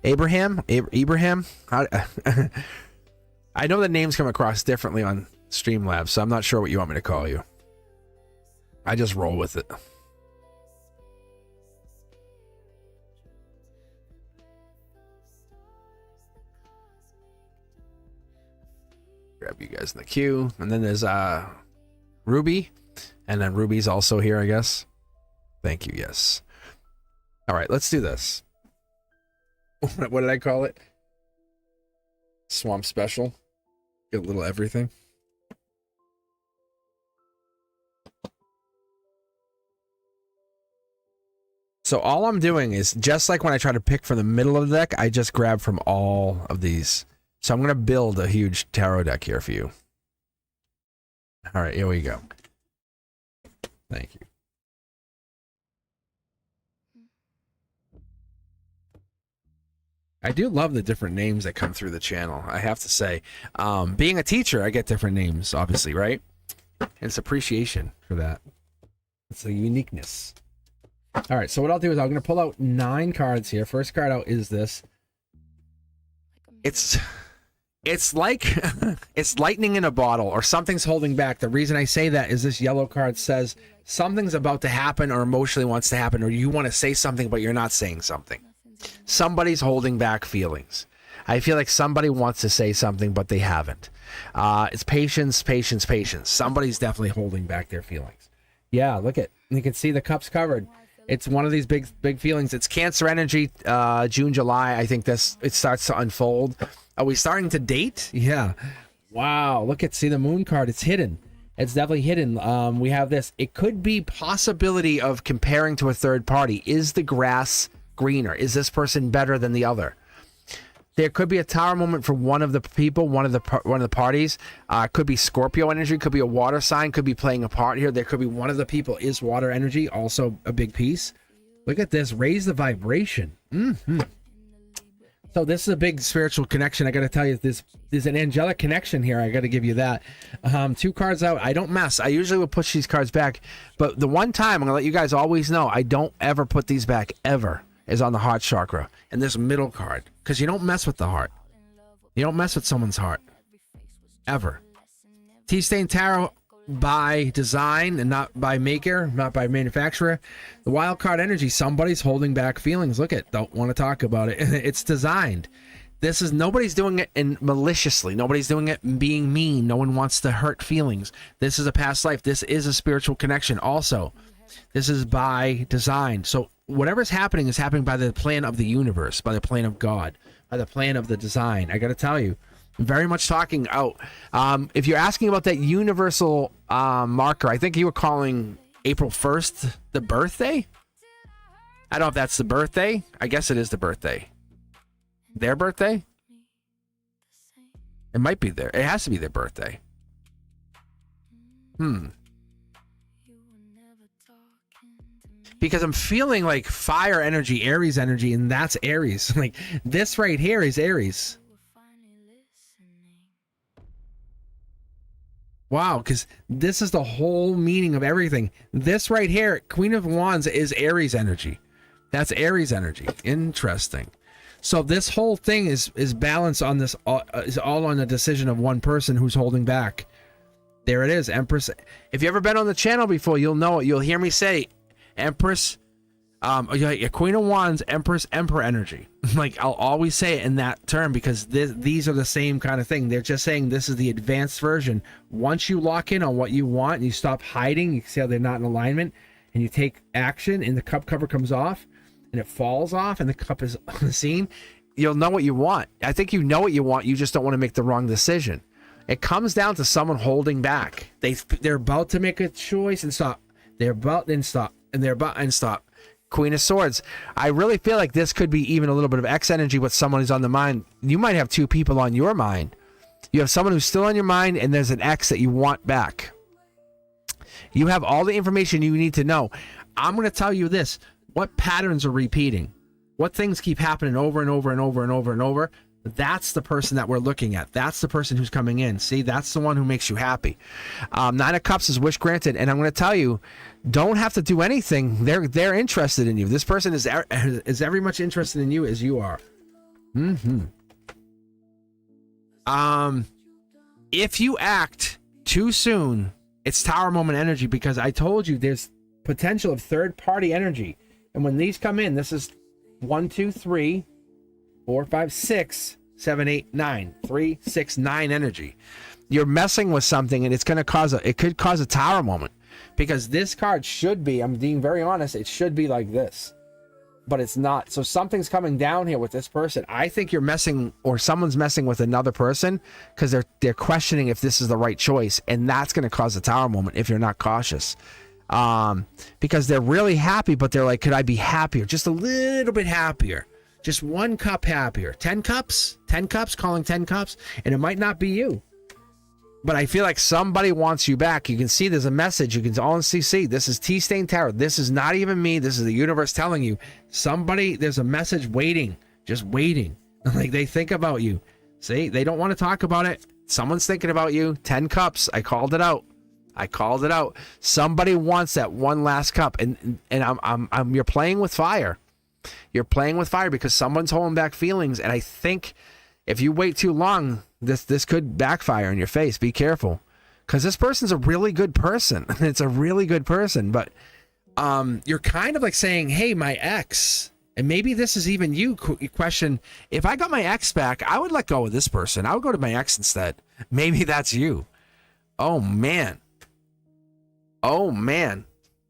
Abraham? Abraham? I know the names come across differently on Streamlabs, so I'm not sure what you want me to call you. I just roll with it. Grab you guys in the queue. And then there's Ruby. And then Ruby's also here, I guess. Thank you, yes. All right, let's do this. What did I call it? Swamp Special. Get a little everything. So all I'm doing is, just like when I try to pick from the middle of the deck, I just grab from all of these. So I'm going to build a huge tarot deck here for you. All right, here we go. Thank you. I do love the different names that come through the channel, I have to say. Being a teacher, I get different names, obviously, right? And it's appreciation for that. It's a uniqueness. All right, so what I'll do is I'm going to pull out 9 cards here. First card out is this. It's like it's lightning in a bottle, or something's holding back. The reason I say that is this yellow card says something's about to happen, or emotionally wants to happen, or you want to say something but you're not saying something. Somebody's holding back feelings. I feel like somebody wants to say something but they haven't. It's patience. Somebody's definitely holding back their feelings. Yeah, look at, you can see the cups covered. It's one of these big feelings. It's Cancer energy, June, July. I think it starts to unfold. Are we starting to date? Yeah. Wow. See the moon card. It's hidden. It's definitely hidden. We have this. It could be possibility of comparing to a third party. Is the grass greener? Is this person better than the other? There could be a tower moment for one of the people, one of the parties. Could be Scorpio energy, could be a water sign, could be playing a part here. There could be one of the people is water energy, also a big piece. Look at this, raise the vibration. So this is a big spiritual connection. I got to tell you, there's an angelic connection here. I got to give you that. 2 cards out. I don't mess. I usually will push these cards back, but the one time I'm gonna let you guys always know I don't ever put these back ever. Is on the heart chakra and this middle card, because you don't mess with the heart. You don't mess with someone's heart ever. T-Stain Tarot by design and not by maker, not by manufacturer. The wild card energy, somebody's holding back feelings. Look at, don't want to talk about it. It's designed. Nobody's doing it maliciously. Nobody's doing it being mean. No one wants to hurt feelings. This is a past life. This is a spiritual connection also. This is by design. So whatever's happening is happening by the plan of the universe, by the plan of God, by the plan of the design. I got to tell you, very much talking out. If you're asking about that universal marker, I think you were calling April 1st the birthday. I don't know if that's the birthday. I guess it is the birthday. Their birthday? It might be their. It has to be their birthday. Because I'm feeling like fire energy, Aries energy, and that's Aries. Like this right here is Aries. Wow, because this is the whole meaning of everything. This right here, Queen of Wands, is Aries energy. That's Aries energy. Interesting. So this whole thing is balanced on this, is all on the decision of one person who's holding back. There it is, Empress. If you've ever been on the channel before, you'll know it. You'll hear me say Empress, Queen of Wands, Empress, Emperor energy. Like I'll always say it in that term because these are the same kind of thing. They're just saying this is the advanced version. Once you lock in on what you want and you stop hiding, you see how they're not in alignment, and you take action and the cup cover comes off and it falls off and the cup is on the scene, you'll know what you want. I think you know what you want. You just don't want to make the wrong decision. It comes down to someone holding back. They're about to make a choice and stop. They're about and stop. And they're about and stop. Queen of Swords. I really feel like this could be even a little bit of X energy with someone who's on the mind. You might have 2 people on your mind. You have someone who's still on your mind and there's an X that you want back. You have all the information you need to know. I'm going to tell you this. What patterns are repeating? What things keep happening over and over and over and over and over? That's the person that we're looking at. That's the person who's coming in. See, that's the one who makes you happy. 9 of Cups is wish granted. And I'm going to tell you, don't have to do anything. They're interested in you. This person is every much interested in you as you are. If you act too soon, it's Tower Moment energy, because I told you there's potential of third party energy. And when these come in, this is 1, 2, 3, 4, 5, 6, 7, 8, 9. 3, 6, 9 energy. You're messing with something and it could cause a Tower Moment. Because this card should be, I'm being very honest, it should be like this. But it's not. So something's coming down here with this person. I think you're messing, or someone's messing with another person because they're questioning if this is the right choice. And that's going to cause a Tower Moment if you're not cautious. Because they're really happy, but they're like, could I be happier? Just a little bit happier. Just 1 cup happier. 10 cups? 10 cups? Calling 10 cups? And it might not be you. But I feel like somebody wants you back. You can see there's a message. You can all see. This is T-Stain Tarot. This is not even me. This is the universe telling you. There's a message waiting. Just waiting. Like they think about you. See, they don't want to talk about it. Someone's thinking about you. 10 cups. I called it out. Somebody wants that one last cup. And you're playing with fire. You're playing with fire because someone's holding back feelings. And I think if you wait too long, this could backfire in your face. Be careful, because this person's a really good person. It's a really good person, but you're kind of like saying, hey, my ex, and maybe this is even you question, if I got my ex back, I would let go of this person. I would go to my ex instead. Maybe that's you. Oh man.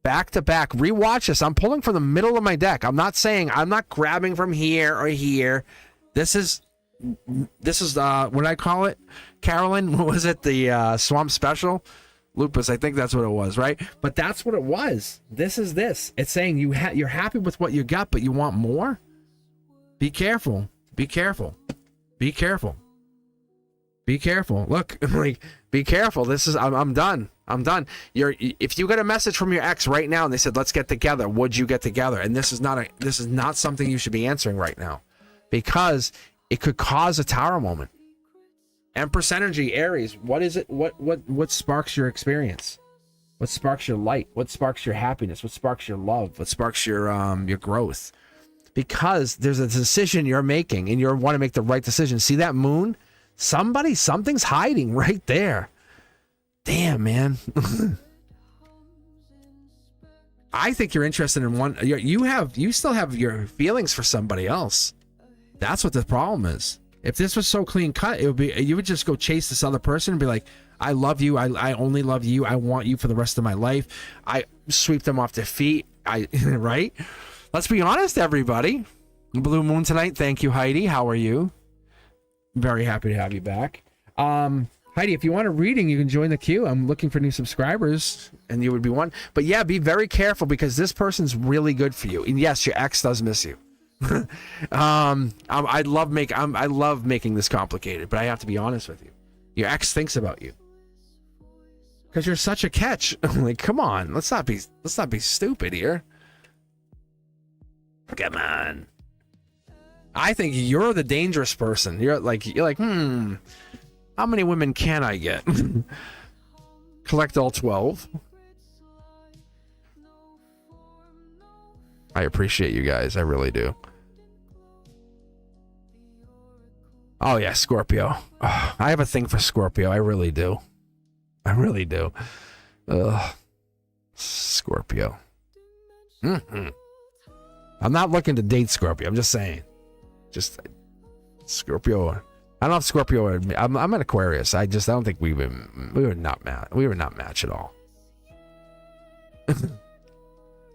Back to back. Rewatch this. I'm pulling from the middle of my deck. I'm not grabbing from here or here. This is what did I call it? Carolyn, what was it? The Swamp Special? Lupus, I think that's what it was, right? But that's what it was. This is this. It's saying you're happy with what you got, but you want more? Be careful. Be careful. Be careful. Be careful. Look, like, be careful. This is I'm done. I'm done. If you get a message from your ex right now and they said, let's get together, would you get together? And this is not something you should be answering right now, because it could cause a tower moment. Empress energy, Aries. What is it? What sparks your experience? What sparks your light? What sparks your happiness? What sparks your love? What sparks your growth? Because there's a decision you're making and you want to make the right decision. See that moon? Something's hiding right there. Damn, man. I think you're interested in one. You still have your feelings for somebody else. That's what the problem is. If this was so clean cut, you would just go chase this other person and be like, I love you. I only love you. I want you for the rest of my life. I sweep them off their feet. Right? Let's be honest, everybody. Blue moon tonight. Thank you, Heidi. How are you? Very happy to have you back. Heidi, if you want a reading, you can join the queue. I'm looking for new subscribers, and you would be one. But yeah, be very careful, because this person's really good for you. And yes, your ex does miss you. I love making this complicated, but I have to be honest with you. Your ex thinks about you because you're such a catch. Like, come on, let's not be stupid here. Come on. I think you're the dangerous person. You're like, how many women can I get? Collect all 12. I appreciate you guys. I really do. Oh yeah, Scorpio. Oh, I have a thing for Scorpio. I really do. I really do. Ugh. Scorpio. I'm not looking to date Scorpio. I'm just saying. Just Scorpio. I don't know if Scorpio. I'm an Aquarius. I don't think we would not match at all.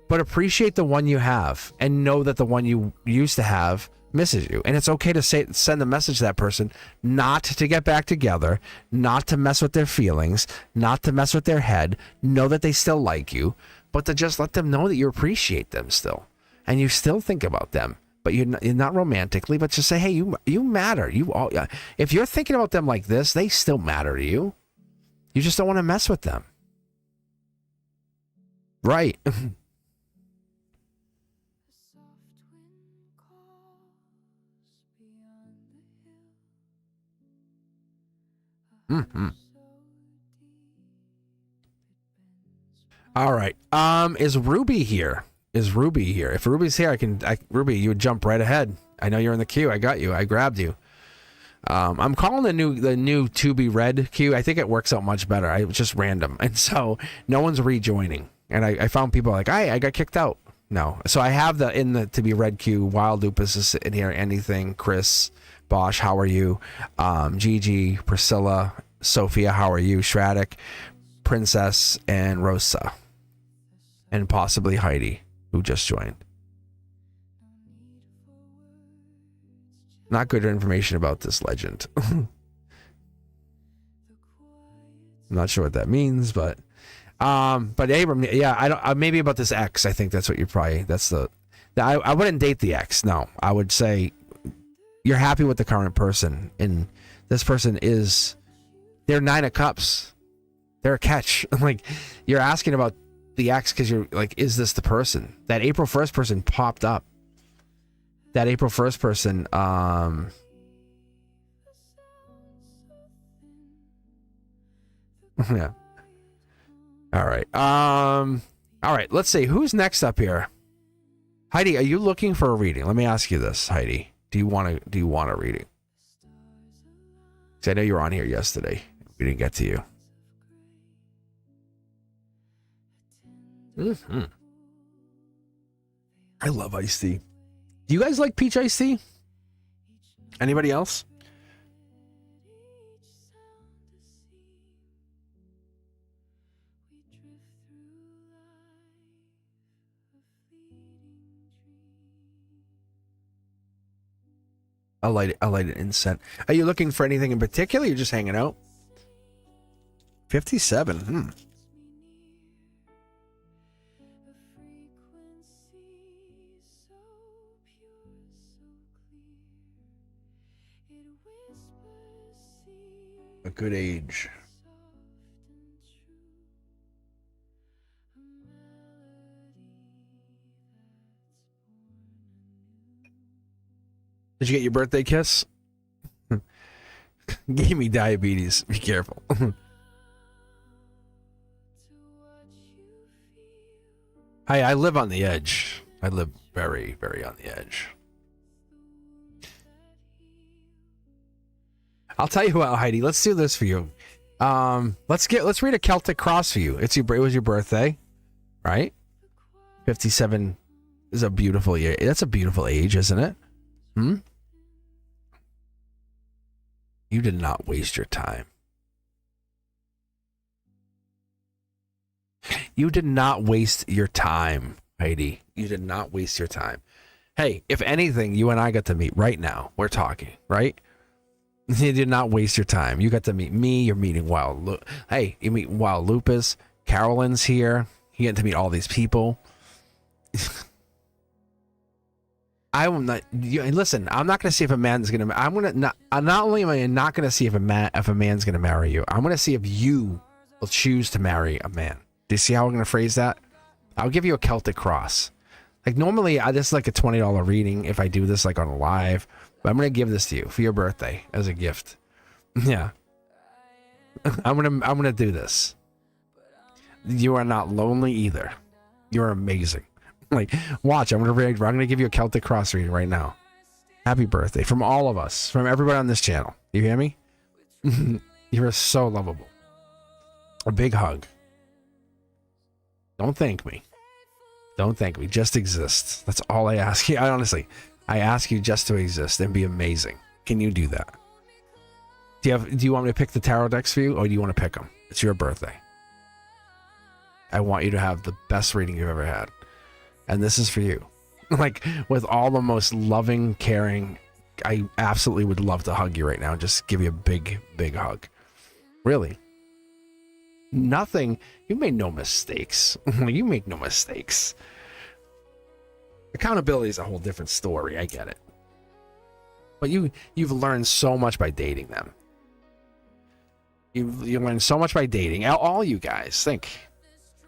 But appreciate the one you have, and know that the one you used to have misses you. And it's okay to send a message to that person, not to get back together, not to mess with their feelings, not to mess with their head. Know that they still like you, but to just let them know that you appreciate them still, and you still think about them. But you're not romantically, but just say, hey, you matter. If you're thinking about them like this, they still matter to you. You just don't want to mess with them. Right. All right. Is Ruby here? If Ruby's here, Ruby, you would jump right ahead. I know you're in the queue. I got you. I grabbed you. I'm calling the new to be read queue. I think it works out much better. It's just random, and so no one's rejoining. And I found people like, I got kicked out. No, so I have in the to be read queue. Wild Lupus is sitting here. Anything, Chris, Bosch, how are you? Gigi, Priscilla, Sophia, how are you? Shraddick, Princess, and Rosa, and possibly Heidi, who just joined. Not good information about this legend. I'm not sure what that means, but Abram, yeah, I don't. Maybe about this ex. I think that's what you're probably. I wouldn't date the ex. No, I would say you're happy with the current person, and this person is. They're 9 of Cups. They're a catch. Like, you're asking about the ex because you're like, is this the person? That April 1st person popped up. That April 1st person, yeah. All right. All right. Let's see. Who's next up here? Heidi, are you looking for a reading? Let me ask you this, Heidi. Do you want a reading? Because I know you were on here yesterday. We didn't get to you. I love iced tea. Do you guys like peach iced tea? Anybody else? I'll light an incense. Are you looking for anything in particular? You're just hanging out. 57. A good age. Did you get your birthday kiss? Gave me diabetes. Be careful. Hey, I live on the edge. I live very, very on the edge. I'll tell you what, Heidi. Let's do this for you. Let's read a Celtic Cross for you. It was your birthday, right? 57 is a beautiful year. That's a beautiful age, isn't it? You did not waste your time. You did not waste your time, Heidi. You did not waste your time. Hey, if anything, you and I got to meet right now. We're talking, right? You did not waste your time. You got to meet me. You're meeting Hey, you meet Wild Lupus. Carolyn's here. You get to meet all these people. I will not. Listen, I'm not going to see if a man's going to. I'm going to not. Not only am I not going to see if a man's going to marry you, I'm going to see if you will choose to marry a man. Do you see how I'm going to phrase that? I'll give you a Celtic Cross. Like normally, this is like a $20 reading if I do this like on a live. But I'm going to give this to you for your birthday as a gift. Yeah. I'm going to do this. You are not lonely either. You're amazing. Like, watch, I'm going to give you a Celtic Cross reading right now. Happy birthday from all of us, from everybody on this channel. You hear me? You're so lovable. A big hug. Don't thank me. Don't thank me. Just exist. That's all I ask you. I ask you just to exist and be amazing. Can you do that? Do you want me to pick the tarot decks for you, or do you want to pick them? It's your birthday. I want you to have the best reading you've ever had. And this is for you. Like, with all the most loving, caring, I absolutely would love to hug you right now and just give you a big, big hug. Really. Nothing. You made no mistakes. You make no mistakes. Accountability is a whole different story. I get it. But you've learned so much by dating them. You learned so much by dating. All you guys, think.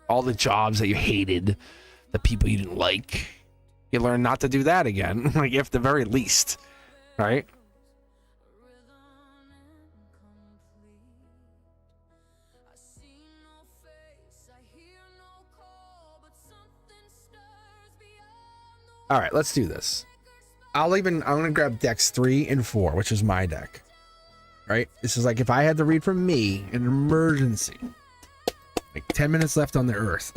All the jobs that you hated, the people you didn't like. You learn not to do that again. Like, if the very least. Right? All right, let's do this. I'm going to grab decks 3 and 4, which is my deck. Right? This is like if I had to read from me in an emergency. Like 10 minutes left on the earth.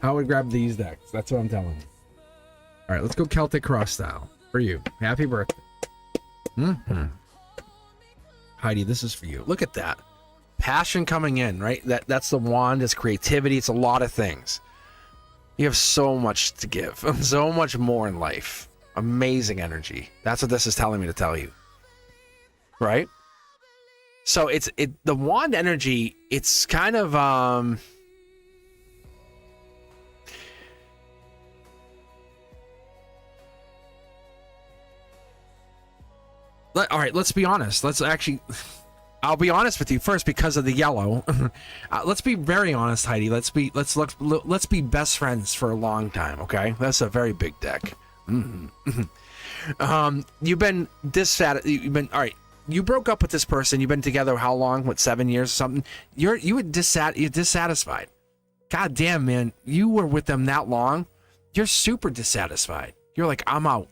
I would grab these decks. That's what I'm telling you. All right, let's go Celtic Cross style. For you. Happy birthday. Heidi, this is for you. Look at that. Passion coming in, right? That's the wand. It's creativity. It's a lot of things. You have so much to give. So much more in life. Amazing energy. That's what this is telling me to tell you. Right? So the wand energy, it's kind of all right, let's be honest. I'll be honest with you first because of the yellow. Let's be very honest, Heidi. Let's be best friends for a long time, okay? That's a very big deck. You've been all right. You broke up with this person. You've been together how long? What, 7 years or something? You're dissatisfied. God damn, man. You were with them that long. You're super dissatisfied. You're like, I'm out.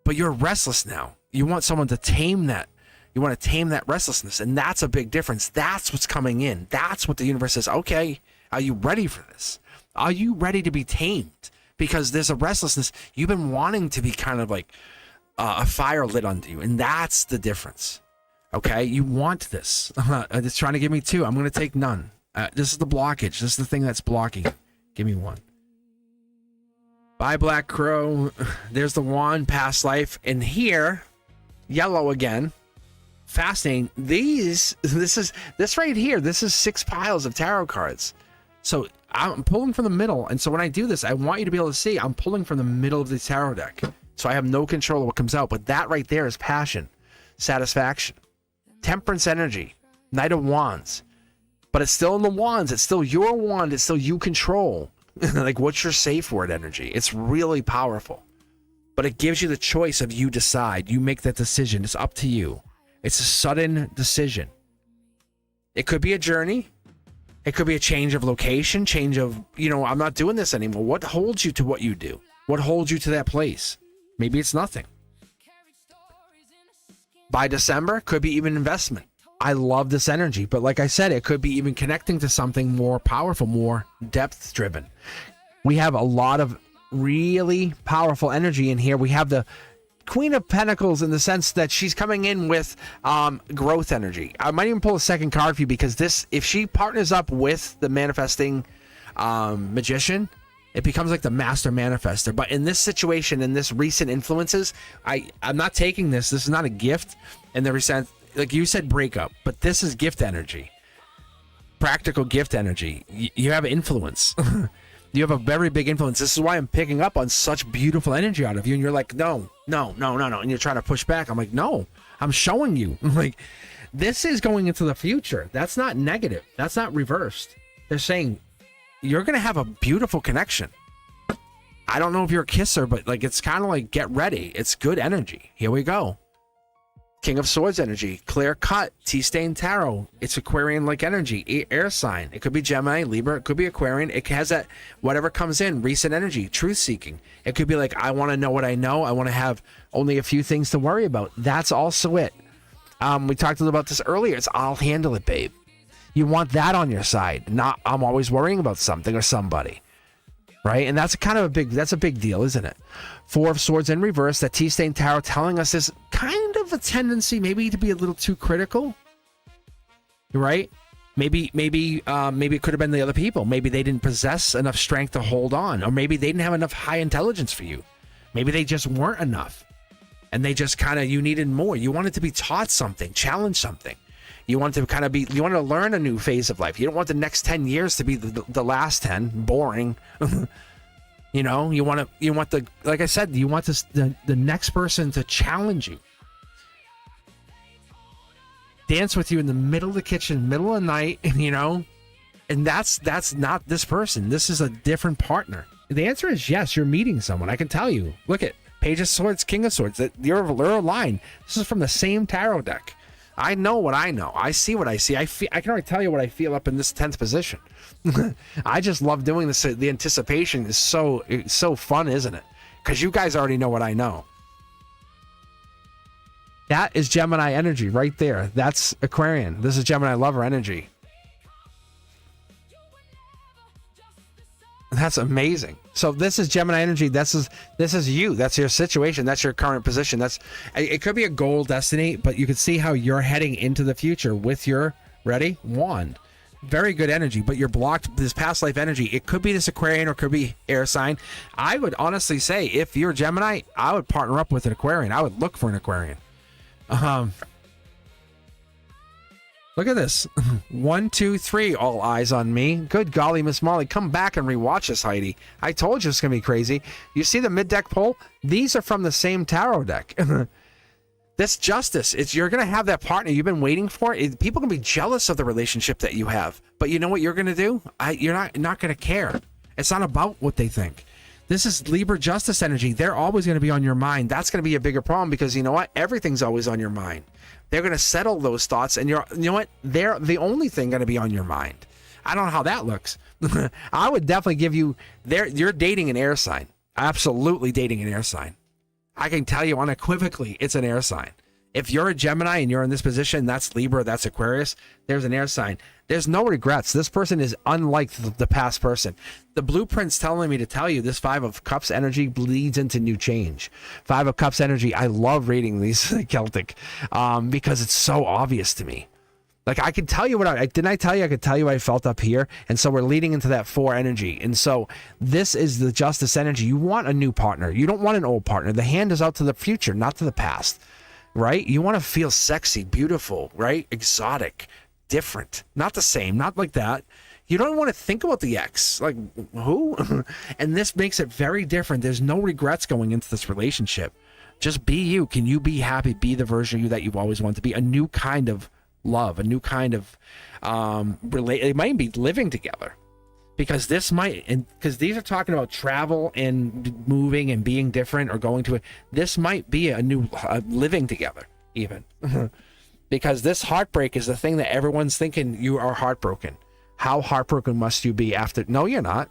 But you're restless now. You want someone to tame that. You want to tame that restlessness, and that's a big difference. That's what's coming in. That's what the universe says. Okay, are you ready for this? Are you ready to be tamed? Because there's a restlessness. You've been wanting to be kind of like a fire lit under you, and that's the difference. Okay, you want this. It's trying to give me 2. I'm going to take none. This is the blockage. This is the thing that's blocking. Give me 1. Bye, Black Crow. There's the wand, past life, and here yellow again. Fascinating. This right here, this is 6 piles of tarot cards. So I'm pulling from the middle, and so when I do this, I want you to be able to see I'm pulling from the middle of the tarot deck. So I have no control of what comes out, but that right there is passion, satisfaction, temperance energy, Knight of Wands. But it's still in the wands. It's still your wand. It's still you control. Like, what's your safe word energy? It's really powerful. But it gives you the choice of you decide. You make that decision. It's up to you. It's a sudden decision. It could be a journey. It could be a change of location, change of, I'm not doing this anymore. What holds you to what you do? What holds you to that place? Maybe it's nothing. By December, could be even investment. I love this energy, but like I said, it could be even connecting to something more powerful, more depth driven. We have a lot of really powerful energy in here. We have the Queen of Pentacles in the sense that she's coming in with growth energy. I might even pull a second card for you because this, if she partners up with the manifesting magician, it becomes like the master manifester. But in this situation, in this recent influences, I'm not taking this. This is not a gift. And the recent, like you said, breakup, but this is gift energy, practical gift energy. You have influence. You have a very big influence. This is why I'm picking up on such beautiful energy out of you. And you're like, no. And you're trying to push back. I'm like, no, I'm showing you. Like, this is going into the future. That's not negative. That's not reversed. They're saying you're going to have a beautiful connection. I don't know if you're a kisser, but like, it's kind of like, get ready. It's good energy. Here we go. King of Swords energy, clear cut, tea-stained tarot. It's Aquarian-like energy, air sign. It could be Gemini, Libra. It could be Aquarian. It has that, whatever comes in, recent energy, truth-seeking. It could be like, I want to know what I know. I want to have only a few things to worry about. That's also it. We talked a little about this earlier. It's, I'll handle it, babe. You want that on your side, not I'm always worrying about something or somebody. Right? And that's kind of that's a big deal, isn't it? 4 of Swords in reverse, that tea-stained tarot telling us this kind of a tendency maybe to be a little too critical. Right? Maybe it could have been the other people. Maybe they didn't possess enough strength to hold on, or maybe they didn't have enough high intelligence for you. Maybe they just weren't enough. And they just kind of, you needed more. You wanted to be taught something, challenged something. You want to kind of you want to learn a new phase of life. You don't want the next 10 years to be the last 10, boring. You want the, like I said, you want the next person to challenge you. Dance with you in the middle of the kitchen, middle of the night, and that's not this person. This is a different partner. The answer is yes, you're meeting someone. I can tell you. Look at Page of Swords, King of Swords. You're aligned. This is from the same tarot deck. I know what I know. I see what I see. I can already tell you what I feel up in this 10th position. I just love doing this. The anticipation is so fun, isn't it? Because you guys already know what I know. That is Gemini energy right there. That's Aquarian. This is Gemini lover energy. That's amazing. So this is Gemini energy. This is you. That's your situation. That's your current position. It could be a goal, destiny, but you can see how you're heading into the future with your wand. Very good energy, but you're blocked this past life energy. It could be this Aquarian or it could be air sign. I would honestly say if you're Gemini, I would partner up with an Aquarian. I would look for an Aquarian. Look at this. 1, 2, 3, all eyes on me. Good golly, Miss Molly. Come back and rewatch this, Heidi. I told you it's going to be crazy. You see the mid-deck pull? These are from the same tarot deck. This justice, you're going to have that partner you've been waiting for. People can be jealous of the relationship that you have. But you know what you're going to do? You're not going to care. It's not about what they think. This is Libra justice energy. They're always going to be on your mind. That's going to be a bigger problem because you know what? Everything's always on your mind. They're going to settle those thoughts, and you know what? They're the only thing going to be on your mind. I don't know how that looks. I would definitely give you, you're dating an air sign. Absolutely dating an air sign. I can tell you unequivocally, it's an air sign. If you're a Gemini and you're in this position, that's Libra, that's Aquarius, there's an air sign. There's no regrets. This person is unlike the past person. The blueprint's telling me to tell you this 5 of Cups energy bleeds into new change. 5 of Cups energy, I love reading these Celtic because it's so obvious to me. Like I could tell you didn't I tell you I could tell you what I felt up here? And so we're leading into that 4 energy. And so this is the justice energy. You want a new partner. You don't want an old partner. The hand is out to the future, not to the past. right? You want to feel sexy, beautiful, right? Exotic, different, not the same, not like that. You don't want to think about the ex, like who? And this makes it very different. There's no regrets going into this relationship. Just be you. Can you be happy? Be the version of you that you've always wanted to be. A new kind of love, a new kind of it might be living together, because this might, and because these are talking about travel and moving and being different or going to it. This might be a new living together, even. Because this heartbreak is the thing that everyone's thinking. You are heartbroken. How heartbroken must you be after? No, you're not.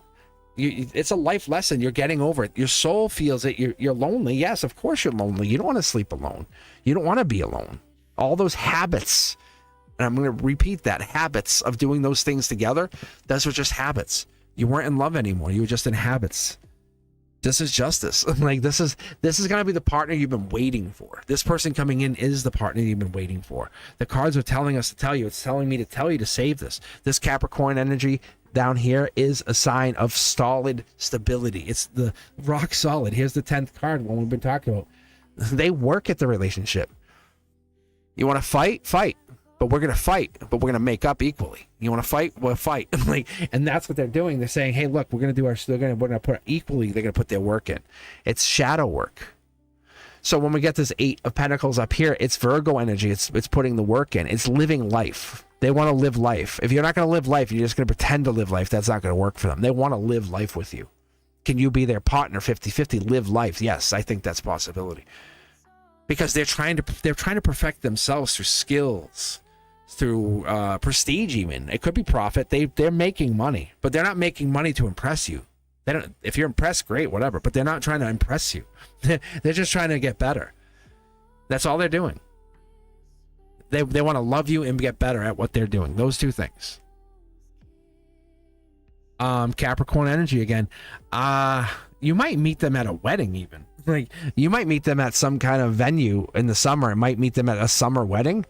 It's a life lesson. You're getting over it. Your soul feels it. You're lonely. Yes, of course you're lonely. You don't want to sleep alone. You don't want to be alone. All those habits, and I'm going to repeat that, habits of doing those things together, those were just habits. You weren't in love anymore. You were just in habits. This is justice. Like this is going to be the partner you've been waiting for. This person coming in is the partner you've been waiting for. The cards are telling us to tell you. It's telling me to tell you to save this. This Capricorn energy down here is a sign of solid stability. It's the rock solid. Here's the 10th card, one we've been talking about. They work at the relationship. You want to fight? Fight. But we're going to fight, but we're going to make up equally. You want to fight? We'll fight. Like, and that's what they're doing. They're saying, hey, look, we're going to do we're going to put equally, they're going to put their work in. It's shadow work. So when we get this 8 of Pentacles up here, it's Virgo energy. It's putting the work in. It's living life. They want to live life. If you're not going to live life, you're just going to pretend to live life. That's not going to work for them. They want to live life with you. Can you be their partner 50-50? Live life. Yes, I think that's a possibility. Because they're trying to perfect themselves through skills, through prestige even. It could be profit. They're making money, but they're not making money to impress you. They don't. If you're impressed, great, whatever. But they're not trying to impress you. They're just trying to get better. That's all they're doing. They want to love you and get better at what they're doing. Those two things. Capricorn energy again. You might meet them at a wedding even. Like you might meet them at some kind of venue in the summer. It might meet them at a summer wedding.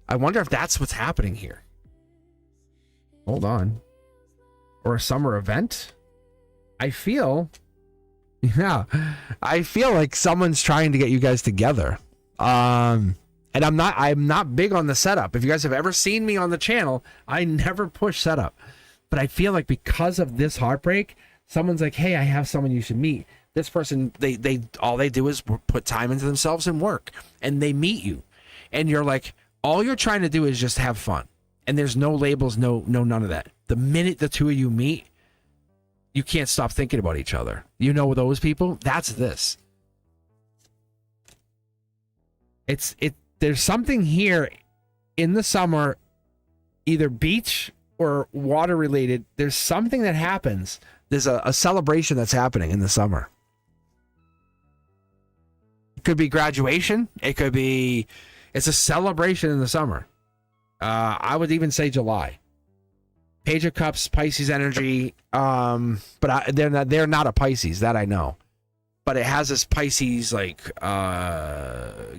I wonder if that's what's happening here. Hold on. Or a summer event? I feel like someone's trying to get you guys together. And I'm not big on the setup. If you guys have ever seen me on the channel, I never push setup. But I feel like because of this heartbreak, someone's like, hey, I have someone you should meet. This person, they all they do is put time into themselves and work. And they meet you. And you're like, all you're trying to do is just have fun. And there's no labels, no none of that. The minute the two of you meet, you can't stop thinking about each other. You know those people? That's this. There's something here in the summer, either beach or water related. There's something that happens. There's a celebration that's happening in the summer. It could be graduation. It could be, it's a celebration in the summer. I would even say July. Page of Cups, Pisces energy. But they're not a Pisces, that I know. But it has this Pisces, like,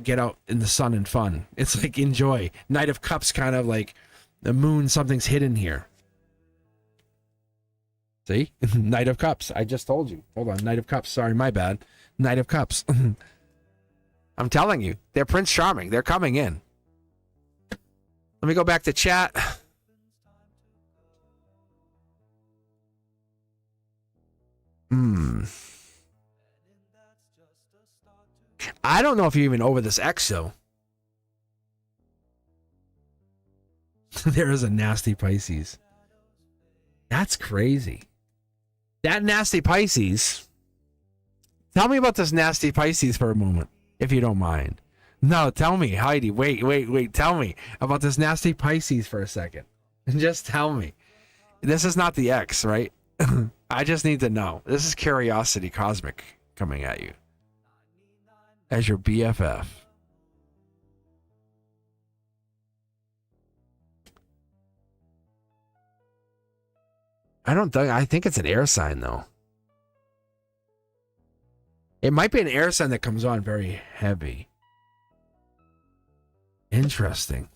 get out in the sun and fun. It's like, enjoy. Knight of Cups, kind of like the moon, something's hidden here. See? Knight of Cups. I just told you. Hold on. Knight of Cups. Sorry, my bad. Knight of Cups. I'm telling you. They're Prince Charming. They're coming in. Let me go back to chat. I don't know if you're even over this X, though. There is a nasty Pisces. That's crazy. That nasty Pisces. Tell me about this nasty Pisces for a moment, if you don't mind. No, tell me, Heidi. Wait. Tell me about this nasty Pisces for a second. Just tell me. This is not the X, right? I just need to know. This is Curiosity Cosmic coming at you as your BFF. I think it's an air sign, though. It might be an air sign that comes on very heavy. Interesting.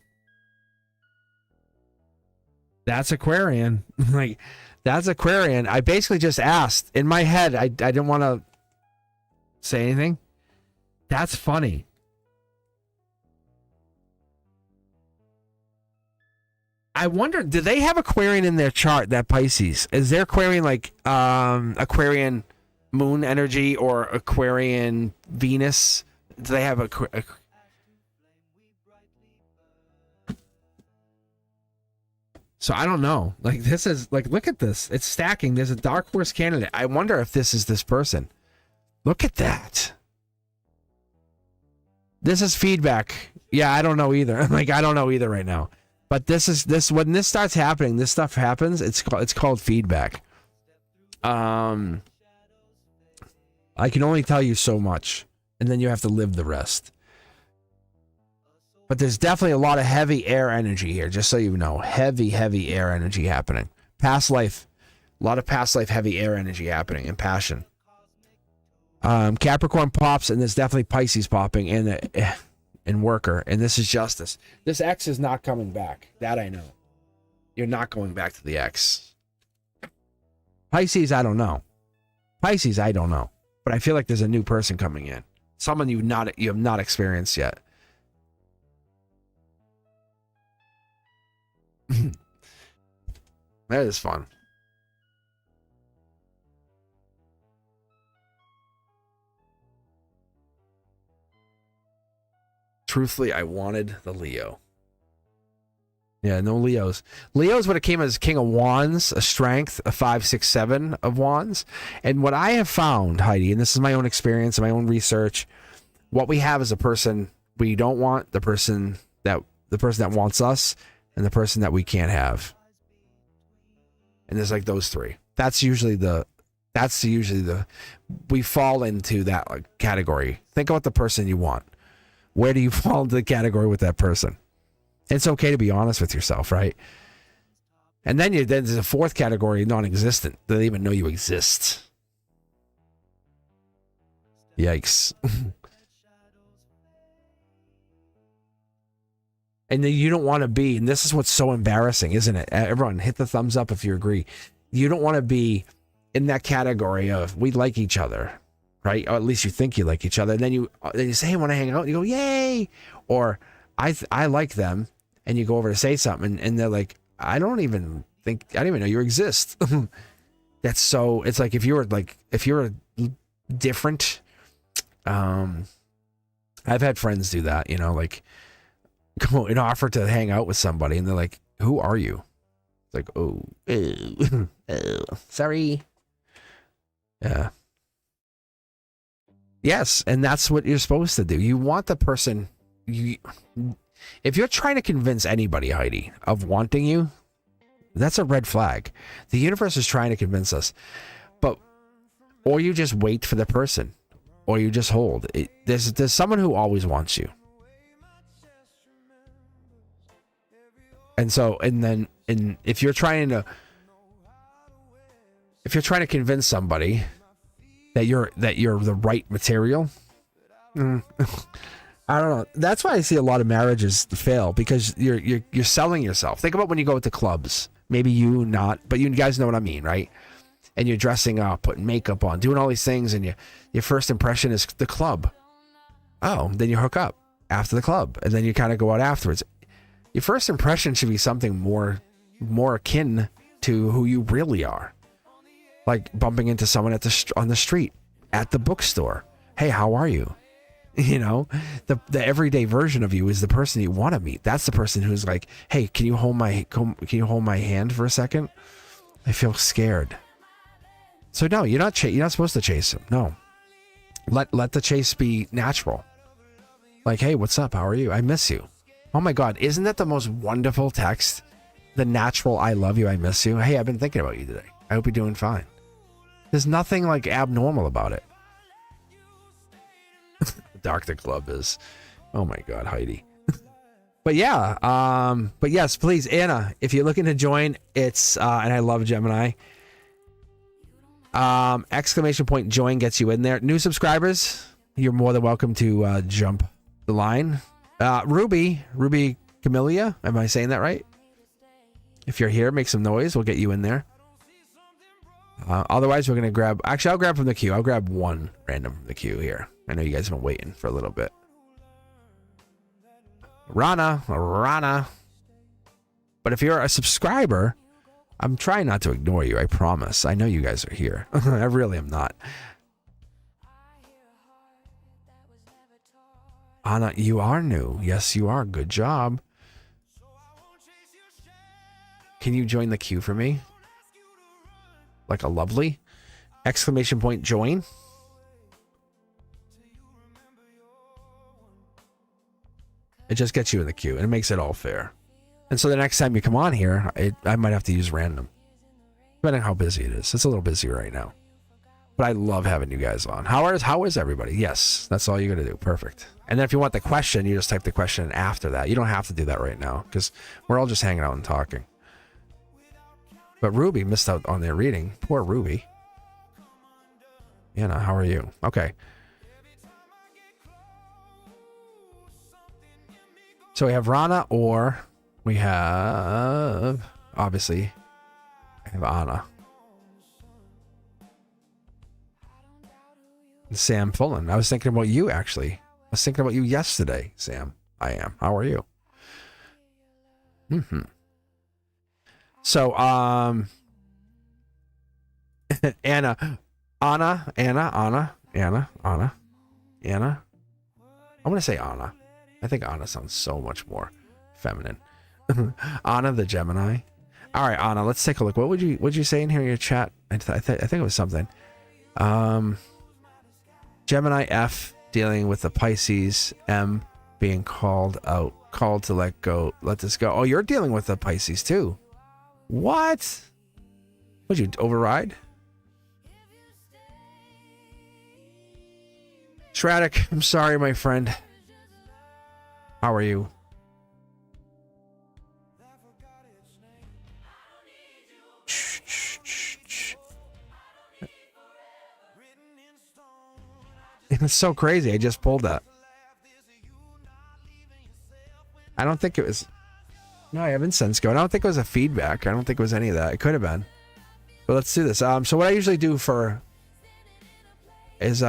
That's Aquarian. Like, that's Aquarian. I basically just asked. In my head, I didn't want to say anything. That's funny. I wonder, do they have Aquarian in their chart, that Pisces? Is their Aquarian like Aquarian moon energy or Aquarian Venus? Do they have a so I don't know. Like this is like, look at this. It's stacking. There's a dark horse candidate. I wonder if this is this person. Look at that. This is feedback. Yeah, I don't know either. Like I don't know either right now. But this when this starts happening, this stuff happens. It's called feedback. I can only tell you so much, and then you have to live the rest. But there's definitely a lot of heavy air energy here, just so you know. Heavy air energy happening. Past life. A lot of past life heavy air energy happening and passion. Capricorn pops, and there's definitely Pisces popping in worker, and this is justice. This X is not coming back. That I know. You're not going back to the X. Pisces, I don't know. Pisces, I don't know. But I feel like there's a new person coming in. Someone you have not experienced yet. That is fun. Truthfully, I wanted the Leo. Yeah, no Leos. Leos would have came as King of Wands, a strength, a 5, 6, 7 of Wands. And what I have found, Heidi, and this is my own experience and my own research, what we have is a person we don't want, the person that wants us, and the person that we can't have. And there's like those three. That's usually the we fall into that like category. Think about the person you want. Where do you fall into the category with that person? It's okay to be honest with yourself, right? And then there's a fourth category, non-existent. They don't even know you exist. Yikes. And then you don't want to be, and this is what's so embarrassing, isn't it? Everyone, hit the thumbs up if you agree. You don't want to be in that category of we like each other, right? Or at least you think you like each other. And then you say, hey, want to hang out? And you go, yay! Or I like them. And you go over to say something, and they're like, I don't even know you exist. That's so, it's like if you're different, I've had friends do that, you know, like go and offer to hang out with somebody, and they're like, who are you? It's like, oh, sorry. Yeah. Yes, and that's what you're supposed to do. You want the person, if you're trying to convince anybody, Heidi, of wanting you, that's a red flag. The universe is trying to convince us. Or you just wait for the person, or you just hold. There's someone who always wants you. And if you're trying to convince somebody that you're the right material, I don't know. That's why I see a lot of marriages fail, because you're selling yourself. Think about when you go to clubs. Maybe you not, but you guys know what I mean, right? And you're dressing up, putting makeup on, doing all these things, and your first impression is the club. Oh, then you hook up after the club, and then you kind of go out afterwards. Your first impression should be something more akin to who you really are. Like bumping into someone on the street, at the bookstore. Hey, how are you? You know, the everyday version of you is the person you want to meet. That's the person who's like, hey, can you hold my hand for a second? I feel scared. So no, you're not supposed to chase him. No, let the chase be natural. Like, hey, what's up? How are you? I miss you. Oh my God, isn't that the most wonderful text? The natural, I love you, I miss you. Hey, I've been thinking about you today. I hope you're doing fine. There's nothing like abnormal about it. Dark the club is. Oh my God, Heidi. But yeah, but yes, please, Anna, if you're looking to join, it's and I love Gemini. Exclamation point join gets you in there. New subscribers, you're more than welcome to jump the line. Ruby Camellia, am I saying that right? If you're here, make some noise. We'll get you in there. Otherwise, we're gonna grab. Actually, I'll grab from the queue. I'll grab one random from the queue here. I know you guys have been waiting for a little bit. Rana. But if you're a subscriber, I'm trying not to ignore you. I promise. I know you guys are here. I really am not. Anna, you are new. Yes, you are. Good job. Can you join the queue for me? Like a lovely exclamation point join. It just gets you in the queue and it makes it all fair. And so the next time you come on here, I might have to use random. Depending on how busy it is. It's a little busy right now. But I love having you guys on. How is everybody? Yes, that's all you got to do. Perfect. And then if you want the question, you just type the question after that. You don't have to do that right now because we're all just hanging out and talking. But Ruby missed out on their reading. Poor Ruby. Anna, how are you? Okay. So we have Rana, or we have, obviously, I have Anna. And Sam Fullen. I was thinking about you, actually. I was thinking about you yesterday, Sam. I am. How are you? So, Anna. I want to say Anna. I think Anna sounds so much more feminine. Anna the Gemini. All right, Anna, let's take a look. What'd you say in here in your chat? I think it was something. Gemini F dealing with the Pisces. M being called to let this go. Oh, you're dealing with the Pisces too. What? Would you override? Shraddick, I'm sorry, my friend. How are you? It's so crazy. I just pulled that. I don't think it was... No, I have incense going. I don't think it was a feedback. I don't think it was any of that. It could have been. But let's do this. So what I usually do for... is...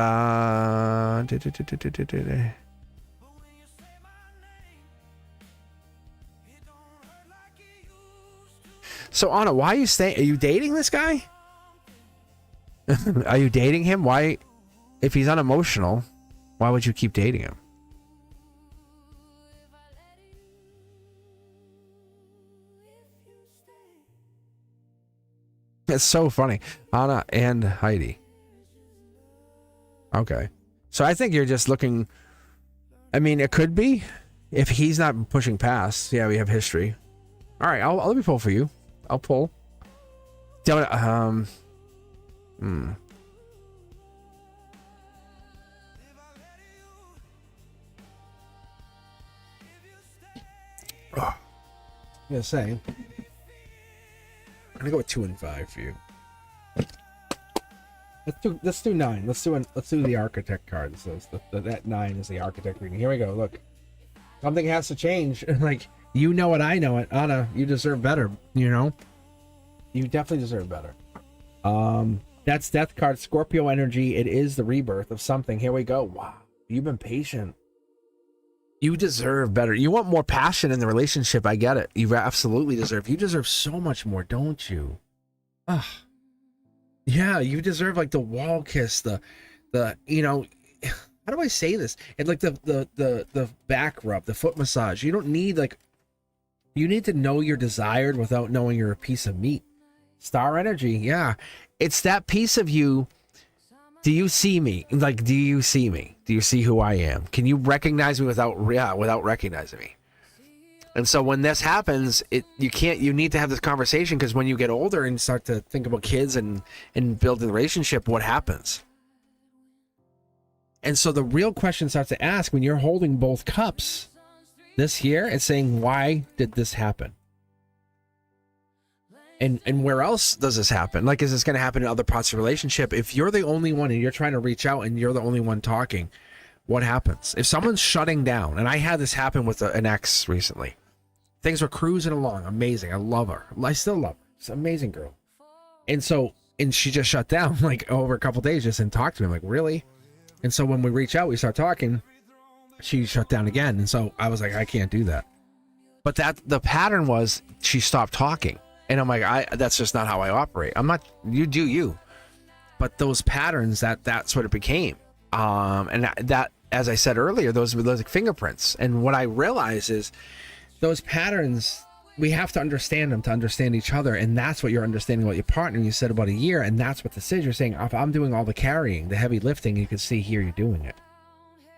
So Anna, why are you staying? Are you dating this guy? Are you dating him? Why, if he's unemotional, why would you keep dating him? It's so funny. Anna and Heidi. Okay. So I think you're just looking, I mean, it could be if he's not pushing past. Yeah, we have history. All right, let me pull for you. I'll pull. Oh, I'm gonna say, I'm gonna go with 2 and 5 for you. Let's do 9. Let's do the architect cards. That 9 is the architect reading. Here we go. Look, something has to change. Like, you know it, I know it. Anna, you deserve better. You know, you definitely deserve better. That's death card, Scorpio energy. It is the rebirth of something. Here we go. Wow, you've been patient. You deserve better. You want more passion in the relationship. I get it. You absolutely deserve. You deserve so much more, don't you? Yeah, you deserve like the wall kiss, the you know, how do I say this? And like the back rub, the foot massage. You don't need like, you need to know you're desired without knowing you're a piece of meat. Star energy, yeah. It's that piece of you. Do you see me? Like, do you see me? Do you see who I am? Can you recognize me without recognizing me? And so when this happens, you need to have this conversation, because when you get older and start to think about kids and build a relationship, what happens? And so the real question starts to ask when you're holding both cups this year and saying, why did this happen? And where else does this happen? Like, is this going to happen in other parts of the relationship? If you're the only one and you're trying to reach out and you're the only one talking, what happens? If someone's shutting down, and I had this happen with an ex recently. Things were cruising along. Amazing. I love her. I still love her. She's an amazing girl. And she just shut down like over a couple days, just didn't talk to me. I'm like, really? And so when we reach out, we start talking, she shut down again. And so I was like, I can't do that. But that the pattern was she stopped talking. And I'm like, that's just not how I operate. I'm not, you do you. But those patterns, that's what it became. And that, as I said earlier, those were like fingerprints. And what I realize is those patterns, we have to understand them to understand each other. And that's what you're understanding about your partner. You said about a year, and that's what this is. You're saying, if I'm doing all the carrying, the heavy lifting, you can see here you're doing it.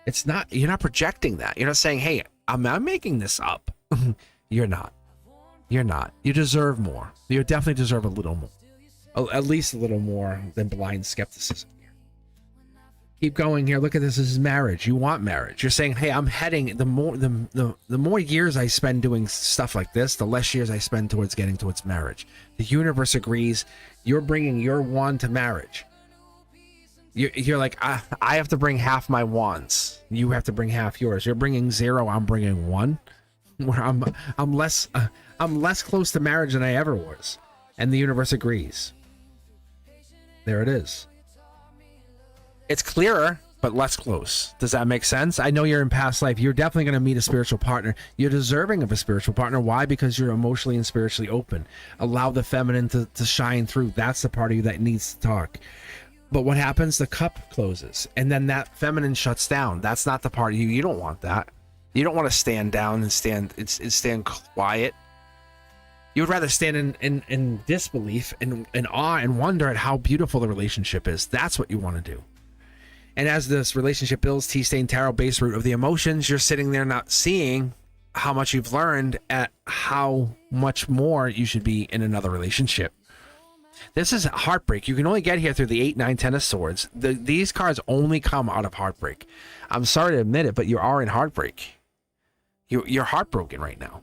It's not, you're not projecting that. You're not saying, hey, I'm making this up. You're not. You're not. You deserve more. You definitely deserve a little more. At least a little more than blind skepticism. Keep going here. Look at this. This is marriage. You want marriage. You're saying, hey, I'm heading, the more years I spend doing stuff like this, the less years I spend getting towards marriage. The universe agrees. You're bringing your wand to marriage. You're like, I have to bring half my wands. You have to bring half yours. You're bringing 0. I'm bringing 1. Where I'm less close to marriage than I ever was, and the universe agrees. There it is. It's clearer, but less close. Does that make sense? I know you're in past life. You're definitely going to meet a spiritual partner. You're deserving of a spiritual partner. Why? Because you're emotionally and spiritually open. Allow the feminine to shine through. That's the part of you that needs to talk. But what happens? The cup closes, and then that feminine shuts down. That's not the part of you. You don't want that. You don't want to stand down and stand quiet. You would rather stand in disbelief and in awe and wonder at how beautiful the relationship is. That's what you want to do. And as this relationship builds, T-Stain Tarot, base root of the emotions, you're sitting there not seeing how much you've learned at how much more you should be in another relationship. This is heartbreak. You can only get here through the 8, 9, 10 of swords. These cards only come out of heartbreak. I'm sorry to admit it, but you are in heartbreak. You're heartbroken right now.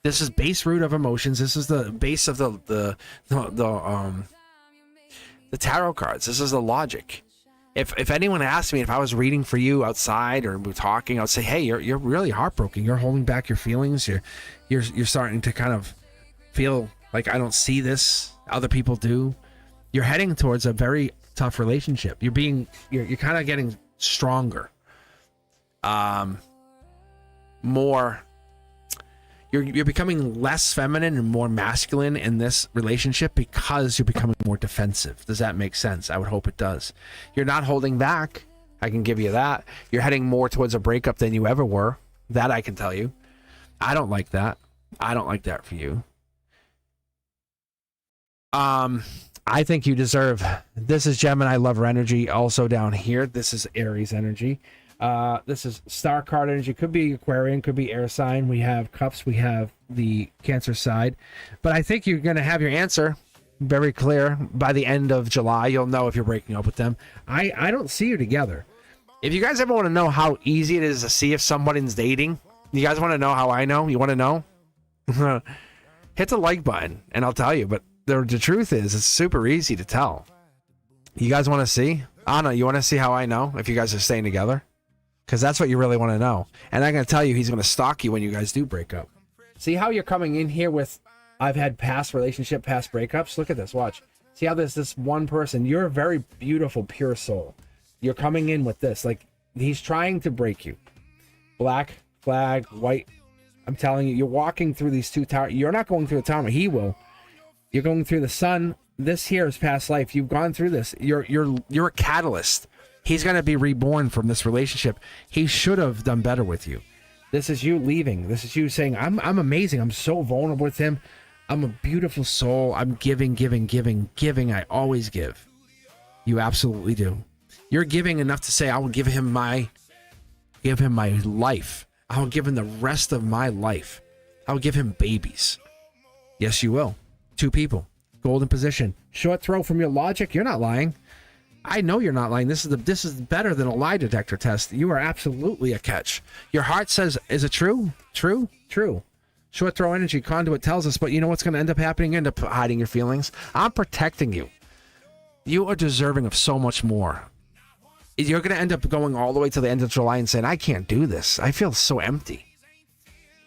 This is base root of emotions. This is the base of the tarot cards. This is the logic. If anyone asked me if I was reading for you outside or we're talking, I would say, hey, you're really heartbroken. You're holding back your feelings. You're starting to kind of feel like I don't see this. Other people do. You're heading towards a very tough relationship. You're kind of getting stronger. More, you're becoming less feminine and more masculine in this relationship because you're becoming more defensive. Does that make sense? I would hope it does. You're not holding back. I can give you that. You're heading more towards a breakup than you ever were. That I can tell you. I don't like that. I don't like that for you. I think you deserve, this is Gemini lover energy also down here. This is Aries energy. This is star card energy. Could be Aquarian, could be air sign. We have cups, we have the Cancer side. But I think you're going to have your answer very clear by the end of July. You'll know if you're breaking up with them. I don't see you together. If you guys ever want to know how easy it is to see if somebody's dating, you guys want to know how I know? You want to know? Hit the like button and I'll tell you. But the truth is, it's super easy to tell. You guys want to see? Anna, you want to see how I know if you guys are staying together? Because that's what you really want to know. And I'm going to tell you, he's going to stalk you when you guys do break up. See how you're coming in here with, I've had past relationship, past breakups? Look at this, watch. See how there's this one person. You're a very beautiful, pure soul. You're coming in with this. Like, he's trying to break you. Black, flag, white. I'm telling you, you're walking through these two towers. You're not going through a tower. He will. You're going through the sun. This here is past life. You've gone through this. You're a catalyst. He's going to be reborn from this relationship. He should have done better with you. This is you leaving. This is you saying, I'm amazing. I'm so vulnerable with him. I'm a beautiful soul. I'm giving. I always give. You absolutely do. You're giving enough to say, I will give him my life. I'll give him the rest of my life. I'll give him babies. Yes, you will. 2 people. Golden position. Short throw from your logic. You're not lying. I know you're not lying. This is better than a lie detector test. You are absolutely a catch. Your heart says, is it true? True? True. Short throw energy, conduit tells us, but you know what's going to end up happening? End up hiding your feelings. I'm protecting you. You are deserving of so much more. You're going to end up going all the way to the end of July and saying, I can't do this. I feel so empty.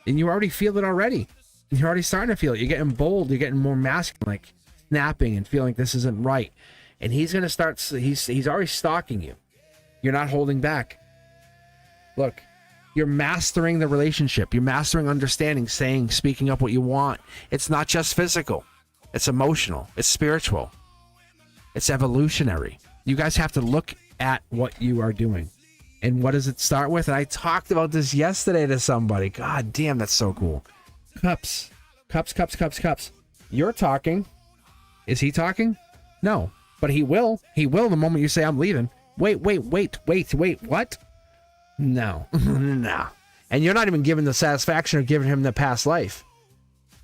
And you already feel it already. You're already starting to feel it. You're getting bold. You're getting more masculine, like snapping and feeling this isn't right. And he's going to start, he's already stalking you. You're not holding back. Look, You're mastering the relationship. You're mastering understanding, saying, speaking up what you want. It's not just physical. It's emotional. It's spiritual. It's evolutionary. You guys have to look at what you are doing. And what does it start with? And I talked about this yesterday to somebody. God damn, that's so cool. Cups. Cups, cups, cups, cups. You're talking. Is he talking? No. But he will. He will the moment you say, I'm leaving. Wait, what? No. No. And you're not even giving the satisfaction of giving him the past life.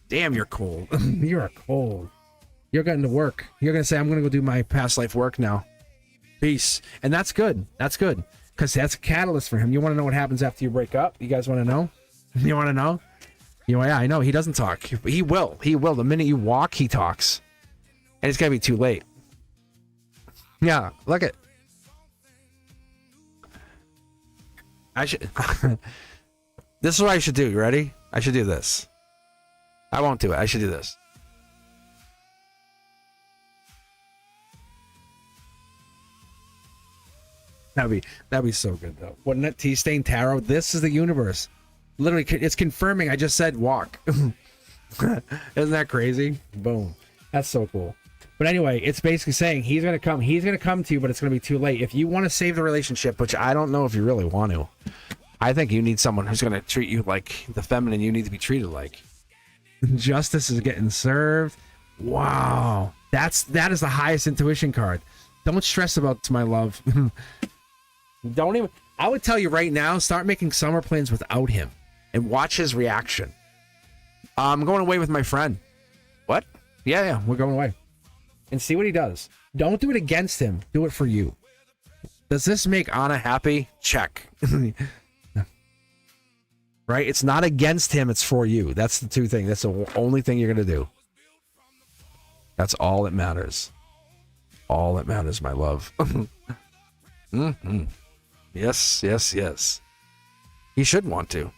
Damn, you're cold. You're cold. You're getting to work. You're going to say, I'm going to go do my past life work now. Peace. And that's good. That's good. Because that's a catalyst for him. You want to know what happens after you break up? You guys want to know? You want to know? Yeah, I know. He doesn't talk. He will. He will. The minute you walk, he talks. And it's going to be too late. Yeah, look at. I should. This is what I should do. You ready? I should do this. I won't do it. I should do this. That'd be so good though. Wouldn't it? Tea Stain Tarot. This is the universe. Literally, it's confirming. I just said walk. Isn't that crazy? Boom. That's so cool. But anyway, it's basically saying he's gonna come. He's gonna come to you, but it's gonna be too late. If you want to save the relationship, which I don't know if you really want to, I think you need someone who's gonna treat you like the feminine you need to be treated like. Justice is getting served. Wow, that is the highest intuition card. Don't stress about it, my love. Don't even. I would tell you right now, start making summer plans without him and watch his reaction. I'm going away with my friend. What? Yeah, we're going away. And see what he does. Don't do it against him. Do it for you. Does this make Anna happy? Check. Right? It's not against him. It's for you. That's the two things. That's the only thing you're going to do. That's all that matters. All that matters, my love. Mm-hmm. Yes. He should want to.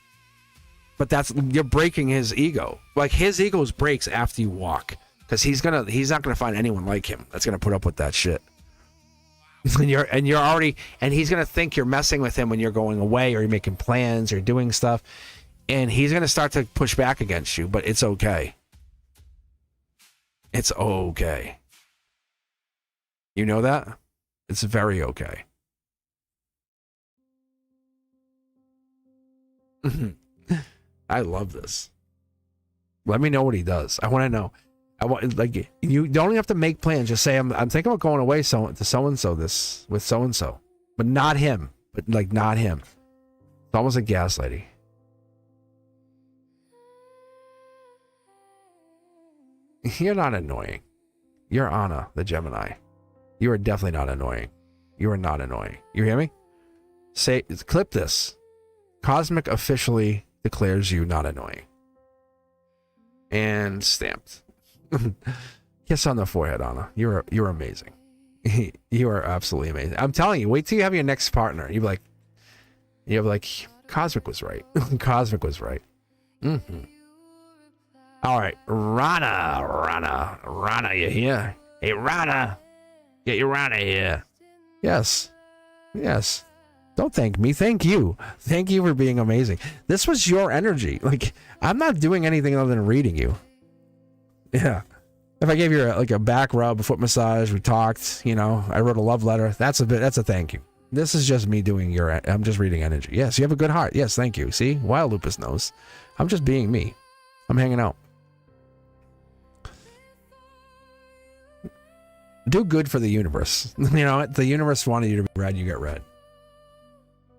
But you're breaking his ego. Like his ego breaks after you walk. Because he's not gonna find anyone like him that's gonna put up with that shit. and he's gonna think you're messing with him when you're going away or you're making plans or doing stuff. And he's gonna start to push back against you, but it's okay. It's okay. You know that? It's very okay. I love this. Let me know what he does. I want to know. I want, like, you don't even have to make plans. Just say I'm thinking about going away to so and so this with so and so, but not him. But like not him. It's almost like gaslighting. You're not annoying. You're Anna, the Gemini. You are definitely not annoying. You are not annoying. You hear me? Clip this. Cosmic officially declares you not annoying. And stamped. Kiss on the forehead, Anna. You're amazing. You are absolutely amazing. I'm telling you, wait till you have your next partner. You're like, Cosmic was right. Cosmic was right. Mm-hmm. All right, Rana, you here? Hey, Rana, get your Rana here. Yes. Don't thank me. Thank you. Thank you for being amazing. This was your energy. Like, I'm not doing anything other than reading you. Yeah. If I gave you a back rub, a foot massage, we talked, I wrote a love letter. That's a thank you. This is just me doing I'm just reading energy. Yes, you have a good heart. Yes, thank you. See? Wild Lupus knows. I'm just being me. I'm hanging out. Do good for the universe. The universe wanted you to be read, you get read.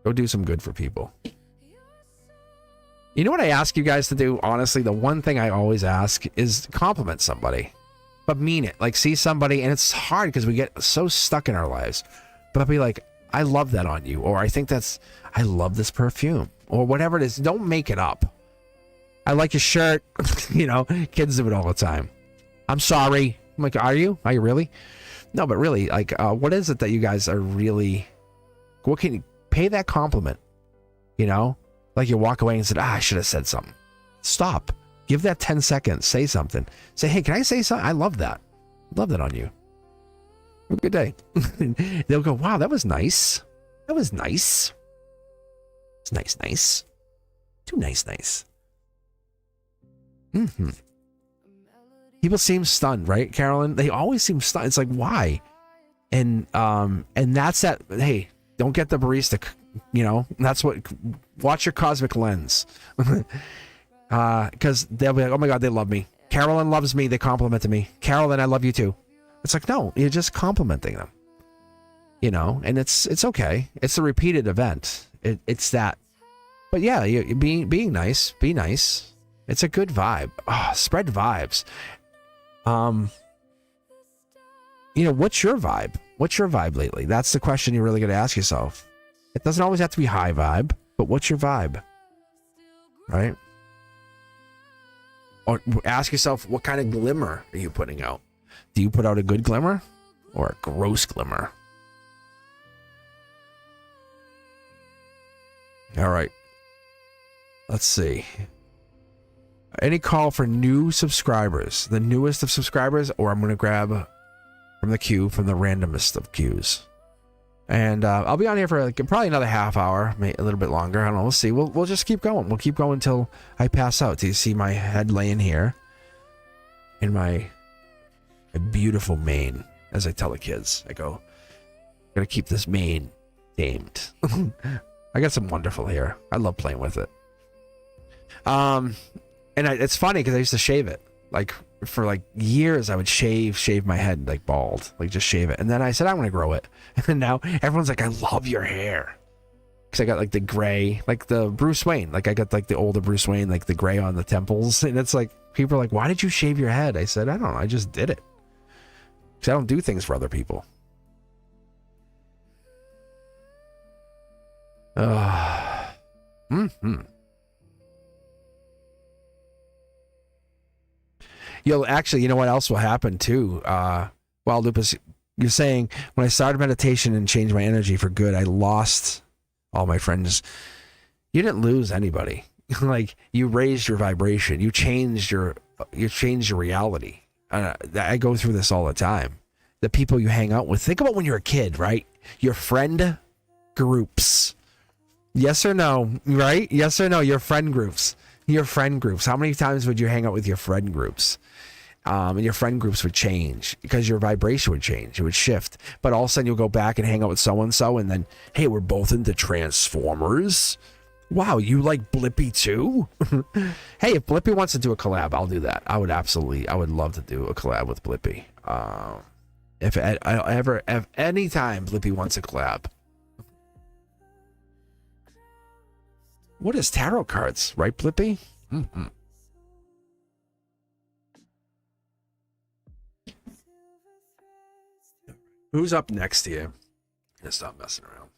Go do some good for people. You know what I ask you guys to do? Honestly, the one thing I always ask is compliment somebody. But mean it. Like, see somebody, and it's hard because we get so stuck in our lives. But I'll be like, I love that on you. Or I love this perfume. Or whatever it is. Don't make it up. I like your shirt. Kids do it all the time. I'm sorry. I'm like, are you? Are you really? No, but really, like, what is it that you guys are really... What can you... Pay that compliment, like you walk away and said, I should have said something. Stop. Give that 10 seconds. Say something. Say, hey, can I say something? I love that. Love that on you. Have a good day. They'll go, wow, that was nice. That was nice. It's nice, nice. Too nice, nice. Mm-hmm. People seem stunned, right, Carolyn? They always seem stunned. It's like, why? And that's that. Hey, don't get the barista. You know, that's what. Watch your cosmic lens, because they'll be like, oh my god, they love me. Carolyn loves me. They complimented me. Carolyn, I love you too. It's like, no, you're just complimenting them. You know, and it's okay. It's a repeated event. It's that. But yeah, you being nice. Be nice. It's a good vibe. Oh, spread vibes. You know, what's your vibe? What's your vibe lately? That's the question you really got to ask yourself. It doesn't always have to be high vibe, but what's your vibe? Right? Or ask yourself, what kind of glimmer are you putting out? Do you put out a good glimmer or a gross glimmer? All right. Let's see. Any call for new subscribers? The newest of subscribers, or I'm going to grab from the queue, from the randomest of queues. And I'll be on here for like probably another half hour, maybe a little bit longer. I don't know. We'll see. We'll just keep going. We'll keep going until I pass out. Do you see my head laying here in my beautiful mane? As I tell the kids, I go, gotta keep this mane tamed. I got some wonderful hair. I love playing with it. And it's funny because I used to shave it. Like for like years, I would shave my head like bald, like just shave it. And then I said, I'm gonna grow it. And now everyone's like, I love your hair. Because I got like the gray, like the Bruce Wayne. Like I got like the older Bruce Wayne, like the gray on the temples. And it's like, people are like, why did you shave your head? I said, I don't know. I just did it. Because I don't do things for other people. Actually, you know what else will happen too? Wild Lupus, you're saying, when I started meditation and changed my energy for good, I lost all my friends. You didn't lose anybody. Like, you raised your vibration. You changed your reality. I go through this all the time. The people you hang out with. Think about when you're a kid, right? Your friend groups. Yes or no, right? Yes or no, your friend groups. Your friend groups. How many times would you hang out with your friend groups? And your friend groups would change because your vibration would change. It would shift. But all of a sudden you'll go back and hang out with so-and-so and then, hey, we're both into Transformers. Wow, you like Blippi too? Hey, if Blippi wants to do a collab, I'll do that. I would love to do a collab with Blippi. If any time Blippi wants a collab. What is tarot cards, right, Blippi? Mm-hmm. Who's up next to you? Just stop messing around.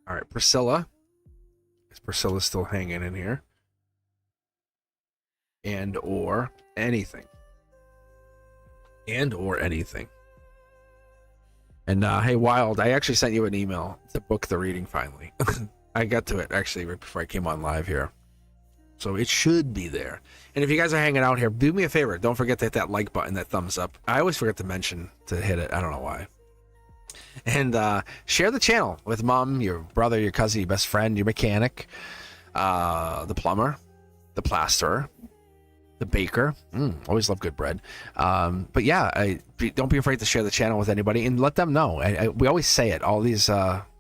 All right, Priscilla. Is Priscilla still hanging in here? And or anything. And hey, Wild, I actually sent you an email to book the reading finally. I got to it actually right before I came on live here. So it should be there. And if you guys are hanging out here, do me a favor. Don't forget to hit that like button, that thumbs up. I always forget to mention to hit it. I don't know why. And share the channel with mom, your brother, your cousin, your best friend, your mechanic, the plumber, the plasterer, the baker. Always love good bread. But yeah, don't be afraid to share the channel with anybody and let them know. We always say it. All these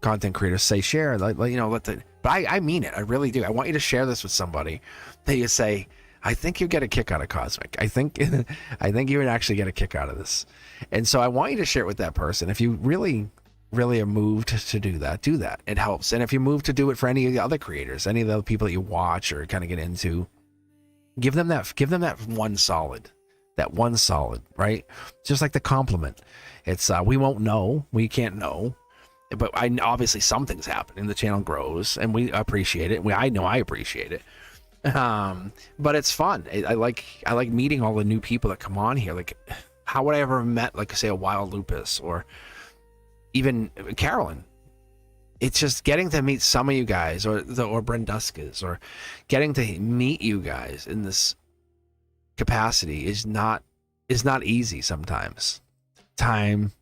content creators say share. But I mean it. I really do. I want you to share this with somebody that you say, I think you get a kick out of Cosmic. I think you would actually get a kick out of this. And so I want you to share it with that person. If you really are moved to do that, do that. It helps. And if you move to do it for any of the other creators, any of the people that you watch or kind of get into, give them that one solid, right? Just like the compliment. It's we won't know, we can't know, but obviously something's happening. The channel grows, and we appreciate it. I know I appreciate it. But it's fun. I like meeting all the new people that come on here. Like, how would I ever met, like, say, a Wild Lupus or even Carolyn? It's just getting to meet some of you guys, or Brenduskas, or getting to meet you guys in this capacity is not easy sometimes. Time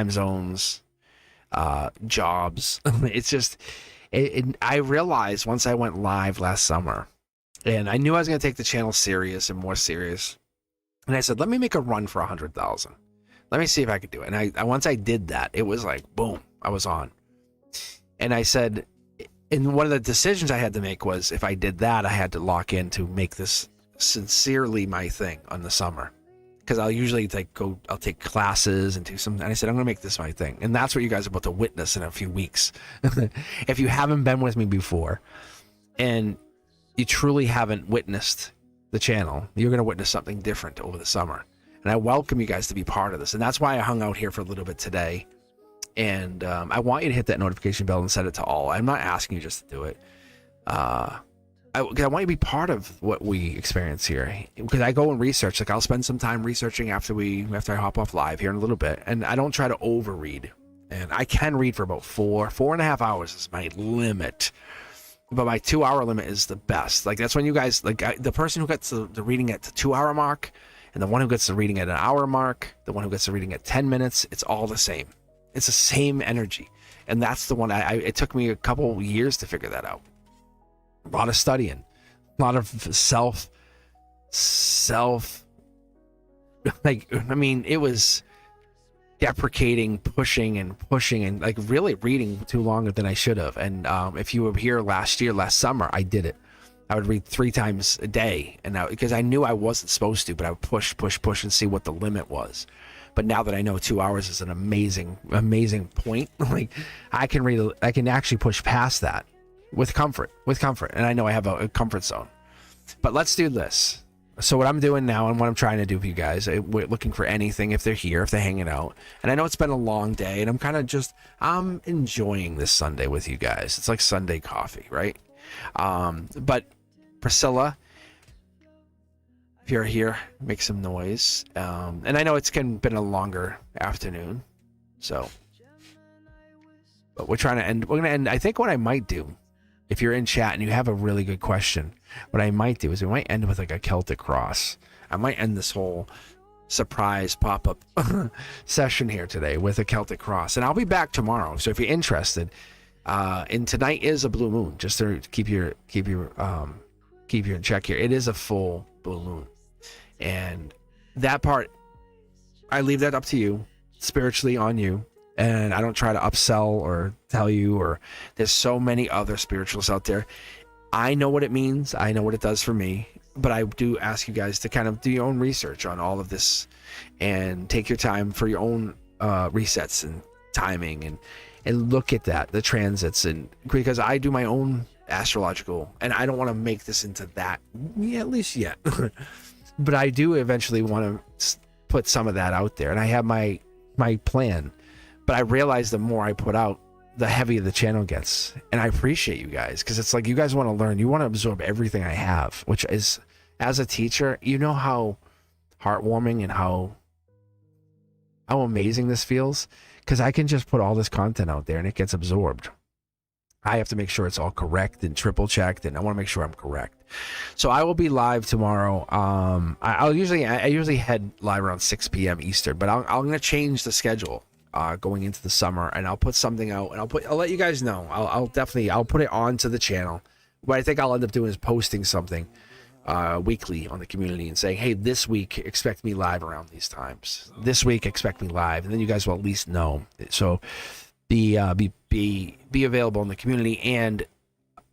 zones, jobs. It's just I realized once I went live last summer, and I knew I was going to take the channel serious and more serious. And I said, let me make a run for 100,000. Let me see if I could do it. And I once I did that, it was like, boom, I was on. And I said, and one of the decisions I had to make was if I did that, I had to lock in to make this sincerely my thing on the summer. Because I'll usually I'll take classes and do something. And I said, I'm going to make this my thing. And that's what you guys are about to witness in a few weeks. If you haven't been with me before and you truly haven't witnessed the channel, you're going to witness something different over the summer. And I welcome you guys to be part of this. And that's why I hung out here for a little bit today. And I want you to hit that notification bell and set it to all. I'm not asking you just to do it. I want you to be part of what we experience here, because I go and research. Like, I'll spend some time researching after I hop off live here in a little bit, and I don't try to overread. And I can read for about 4.5 hours is my limit, but my 2-hour limit is the best. Like, that's when you guys, like, the person who gets the reading at the 2-hour mark, and the one who gets the reading at an hour mark, the one who gets the reading at 10 minutes, it's all the same. It's the same energy, and that's the one. It took me a couple years to figure that out. A lot of studying, a lot of self, like, I mean, it was deprecating, pushing, and like really reading too long than I should have. And if you were here last summer, I did it. I would read 3 times a day, and because I knew I wasn't supposed to, but I would push and see what the limit was. But now that I know 2 hours is an amazing point, like I can actually push past that. With comfort, and I know I have a comfort zone. But let's do this. So what I'm doing now, and what I'm trying to do for you guys, we're looking for anything if they're here, if they're hanging out. And I know it's been a long day, and I'm enjoying this Sunday with you guys. It's like Sunday coffee, right? But Priscilla, if you're here, make some noise. And I know it's been a longer afternoon, so. But we're going to end. I think what I might do, if you're in chat and you have a really good question, what I might do is we might end with like a Celtic cross. I might end this whole surprise pop-up session here today with a Celtic cross, and I'll be back tomorrow. So if you're interested, and tonight is a blue moon, just to keep you in check here. It is a full blue moon, and that part, I leave that up to you, spiritually on you. And I don't try to upsell or tell you, or there's so many other spiritualists out there. I know what it means. I know what it does for me. But I do ask you guys to kind of do your own research on all of this and take your time for your own resets and timing and look at the transits. And because I do my own astrological, and I don't want to make this into that, at least yet. But I do eventually want to put some of that out there. And I have my plan. But I realize the more I put out, the heavier the channel gets. And I appreciate you guys, because it's like you guys want to learn. You want to absorb everything I have, which is, as a teacher, you know how heartwarming and how amazing this feels, because I can just put all this content out there and it gets absorbed. I have to make sure it's all correct and triple checked, and I want to make sure I'm correct. So I will be live tomorrow. I usually head live around 6 p.m. Eastern, but I'm going to change the schedule. Going into the summer, and I'll put something out, and I'll let you guys know. I'll put it onto the channel. What I think I'll end up doing is posting something weekly on the community and saying, hey, this week expect me live around these times. This week expect me live, and then you guys will at least know. So be available in the community, and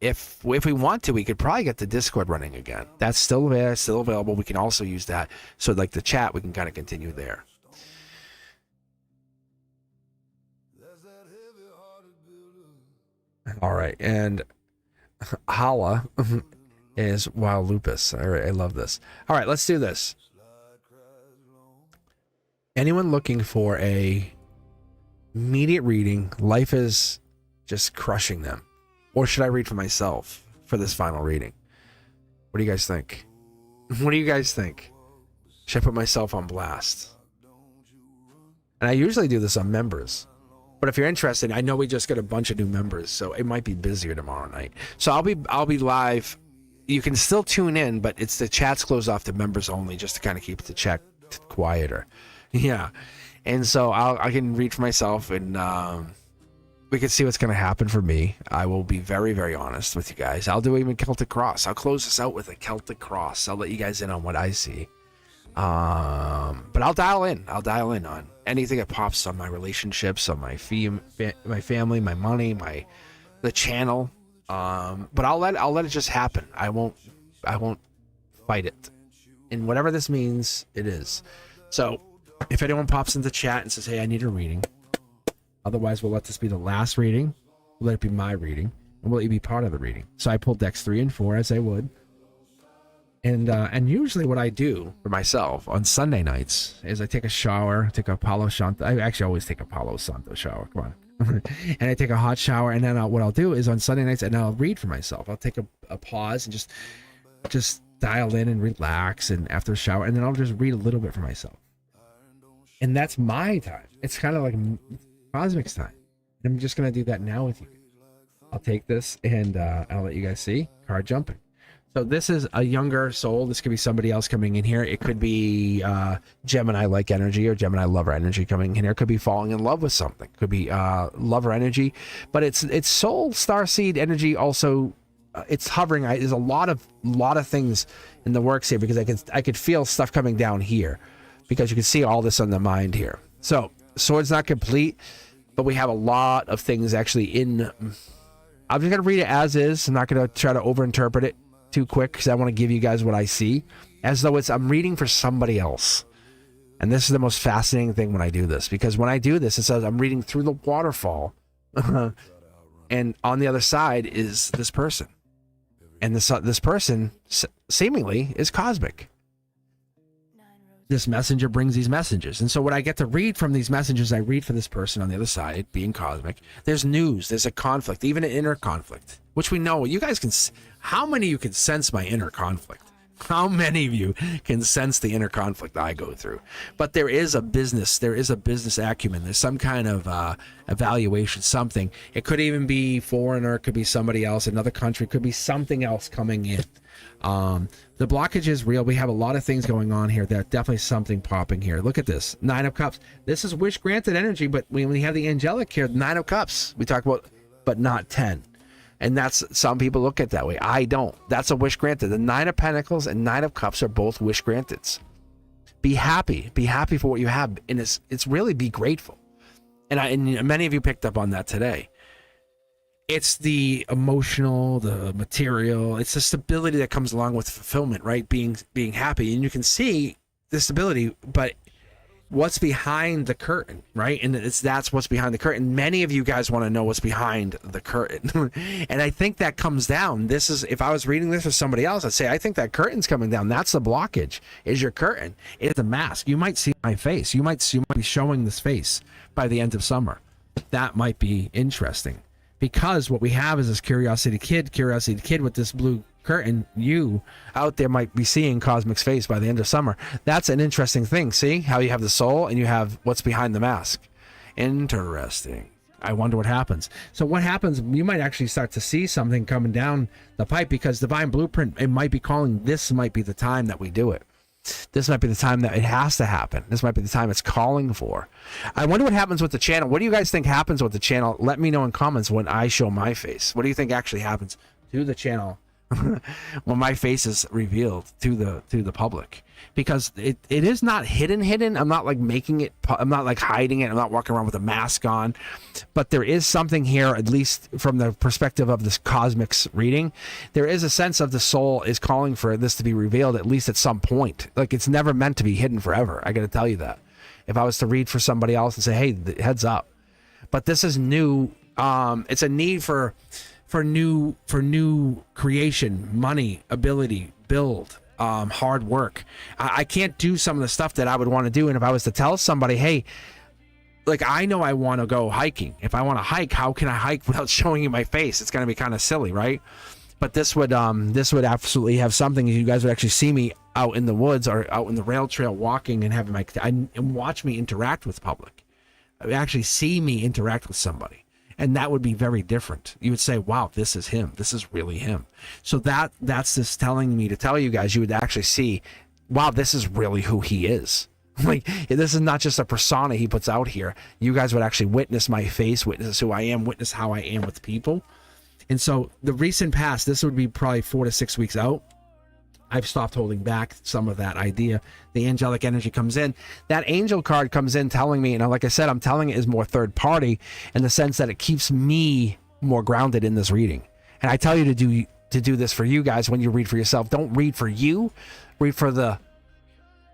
if we want to, we could probably get the Discord running again. That's still there, still available. We can also use that. So like the chat, we can kind of continue there. All right, and Hala is Wild Lupus. All right, I love this. All right, let's do this. Anyone looking for a immediate reading? Life is just crushing them. Or should I read for myself for this final reading? What do you guys think? What do you guys think? Should I put myself on blast? And I usually do this on members. But if you're interested, I know we just got a bunch of new members, so it might be busier tomorrow night. So I'll be live you can still tune in, but it's the chat's closed off to members only, just to kind of keep the chat quieter. Yeah, and so I can read for myself, and we can see what's going to happen for me. I will be very, very honest with you guys. I'll do even Celtic Cross. I'll close this out with a Celtic Cross. I'll let you guys in on what I see. But I'll dial in. I'll dial in on anything that pops on my relationships, on my my family, my money, the channel. But I'll let it just happen. I won't fight it. And whatever this means, it is. So if anyone pops into chat and says, hey, I need a reading. Otherwise, we'll let this be the last reading. We'll let it be my reading. And we'll let you be part of the reading. So I pulled decks 3 and 4 as I would. And usually what I do for myself on Sunday nights is I take a shower, take a Palo Santo. I actually always take a Palo Santo shower. Come on. And I take a hot shower. And then what I'll do is on Sunday nights, and I'll read for myself. I'll take a pause and just dial in and relax. And after a shower, and then I'll just read a little bit for myself. And that's my time. It's kind of like Cosmic's time. I'm just going to do that now with you. I'll take this and I'll let you guys see. Card jumping. So this is a younger soul. This could be somebody else coming in here. It could be Gemini-like energy or Gemini lover energy coming in here. It could be falling in love with something. It could be lover energy. But it's soul starseed energy also. It's hovering. There's a lot of things in the works here because I could feel stuff coming down here because you can see all this on the mind here. So sword's not complete, but we have a lot of things actually in. I'm just going to read it as is. I'm not going to try to overinterpret it too quick because I want to give you guys what I see as though I'm reading for somebody else. And this is the most fascinating thing when I do this, because when I do this, it says I'm reading through the waterfall and on the other side is this person. And this person seemingly is cosmic. This messenger brings these messages. And so what I get to read from these messages, I read for this person on the other side, being cosmic. There's news, there's a conflict, even an inner conflict, which we know. You guys can, how many of you can sense my inner conflict? How many of you can sense the inner conflict I go through? But there is a business acumen. There's some kind of evaluation, something. It could even be foreigner, it could be somebody else, another country, it could be something else coming in. The blockage is real. We have a lot of things going on here. There's definitely something popping here. Look at this. 9 of Cups. This is wish granted energy, but when we have the angelic here, 9 of Cups, we talk about, but not 10. And that's, some people look at it that way. I don't. That's a wish granted. The 9 of Pentacles and 9 of Cups are both wish granted. Be happy. Be happy for what you have. And it's really be grateful. And many of you picked up on that today. It's the emotional, the material, it's the stability that comes along with fulfillment, right? Being happy. And you can see the stability, but what's behind the curtain, right? And that's what's behind the curtain. Many of you guys want to know what's behind the curtain. And I think that comes down. This is, if I was reading this with somebody else, I'd say, I think that curtain's coming down. That's the blockage, is your curtain. It's a mask. You might see my face. You might be showing this face by the end of summer. That might be interesting. Because what we have is this curiosity kid with this blue curtain. You out there might be seeing Cosmic's face by the end of summer. That's an interesting thing. See how you have the soul and you have what's behind the mask. Interesting. I wonder what happens. So what happens, you might actually start to see something coming down the pipe, because Divine Blueprint, it might be calling, this might be the time that we do it. This might be the time that it has to happen. This might be the time it's calling for. I wonder what happens with the channel. What do you guys think happens with the channel? Let me know in comments when I show my face. What do you think actually happens to the channel when my face is revealed to the public? Because it is not hidden. I'm not like making it, I'm not like hiding it. I'm not walking around with a mask on. But there is something here, at least from the perspective of this Cosmic's reading. There is a sense of the soul is calling for this to be revealed, at least at some point. Like, it's never meant to be hidden forever. I got to tell you that. If I was to read for somebody else and say, hey, heads up. But this is new. It's a need for new creation, money, ability, build. Hard work. I can't do some of the stuff that I would want to do. And if I was to tell somebody, hey, like, I know I want to go hiking. If I want to hike, how can I hike without showing you my face? It's going to be kind of silly, right? But this would absolutely have something. You guys would actually see me out in the woods or out in the rail trail walking and having and watch me interact with the public. Actually see me interact with somebody. And that would be very different. You would say, wow, this is him. This is really him. So that's just telling me to tell you guys, you would actually see, wow, this is really who he is. Like, this is not just a persona he puts out here. You guys would actually witness my face, witness who I am, witness how I am with people. And so the recent past, this would be probably 4 to 6 weeks out. I've stopped holding back some of that idea. The angelic energy comes in. That angel card comes in telling me, and like I said, I'm telling it is more third party in the sense that it keeps me more grounded in this reading. And I tell you to do this for you guys when you read for yourself. Don't read for you, read for the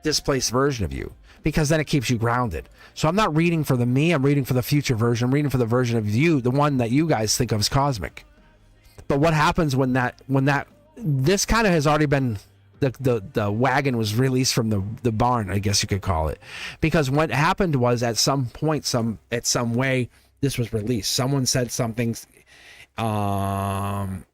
displaced version of you, because then it keeps you grounded. So I'm not reading for the me, I'm reading for the future version. I'm reading for the version of you, the one that you guys think of as cosmic. But what happens when this kind of has already been, the wagon was released from the barn, I guess you could call it, because what happened was at some point, some way, this was released. Someone said something, and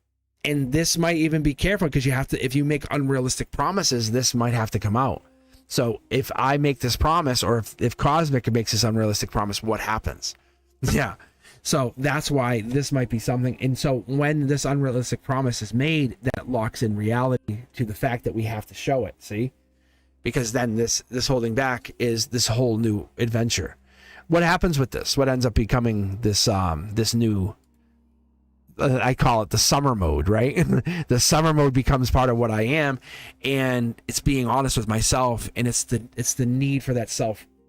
this might even be careful, because you have to, if you make unrealistic promises, this might have to come out. So if I make this promise, or if Cosmic makes this unrealistic promise, what happens? Yeah. So that's why this might be something. And so when this unrealistic promise is made, that locks in reality to the fact that we have to show it, see? Because then this holding back is this whole new adventure. What happens with this? What ends up becoming this new, I call it the summer mode, right? The summer mode becomes part of what I am, and it's being honest with myself, and it's the need for that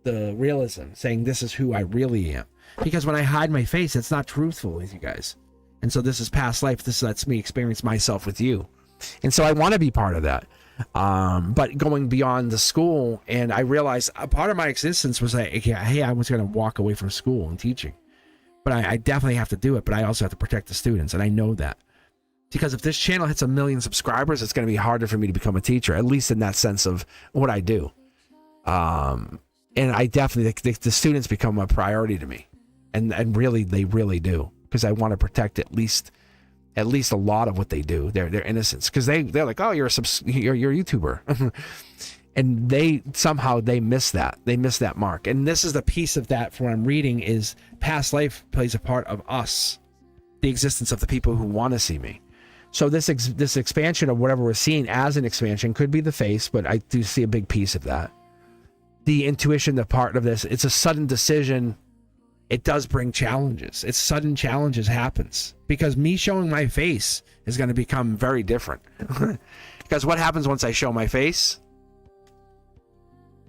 the realism, saying this is who I really am. Because when I hide my face, it's not truthful with you guys. And so this is past life. This lets me experience myself with you. And so I want to be part of that. But going beyond the school, and I realized a part of my existence was like, hey, I was going to walk away from school and teaching. But I definitely have to do it. But I also have to protect the students. And I know that. Because if this channel hits 1 million subscribers, it's going to be harder for me to become a teacher, at least in that sense of what I do. And I definitely, the students become a priority to me. And really, they really do, because I want to protect at least a lot of what they do, their innocence, because they're like, oh, you're a YouTuber, and they somehow miss that mark. And this is the piece of that for what I'm reading is past life plays a part of us, the existence of the people who want to see me. So this expansion of whatever we're seeing as an expansion could be the face, but I do see a big piece of that. The intuition, the part of this, it's a sudden decision. It does bring challenges. It's sudden challenges happens, because me showing my face is going to become very different. Because what happens once I show my face?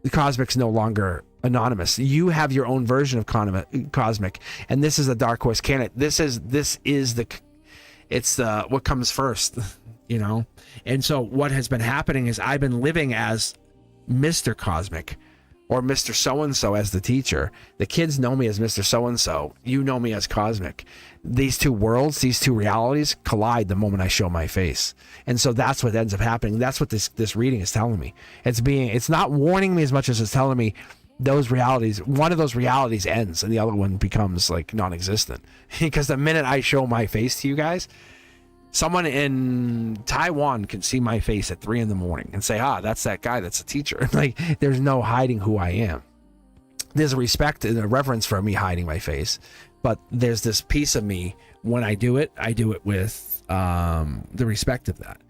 The Cosmic's no longer anonymous. You have your own version of Cosmic, and this is a dark horse candidate. This is what comes first, you know. And so what has been happening is I've been living as Mr. Cosmic, or Mr. So-and-so as the teacher. The kids know me as Mr. So-and-so. You know me as Cosmic. These two worlds, these two realities collide the moment I show my face. And so that's what ends up happening. That's what this reading is telling me. It's not warning me as much as it's telling me those realities, one of those realities ends and the other one becomes like non-existent. Because the minute I show my face to you guys, someone in Taiwan can see my face at 3 a.m. and say, that's that guy, that's a teacher. Like, there's no hiding who I am. There's a respect and a reverence for me hiding my face, but there's this piece of me, when I do it with the respect of that.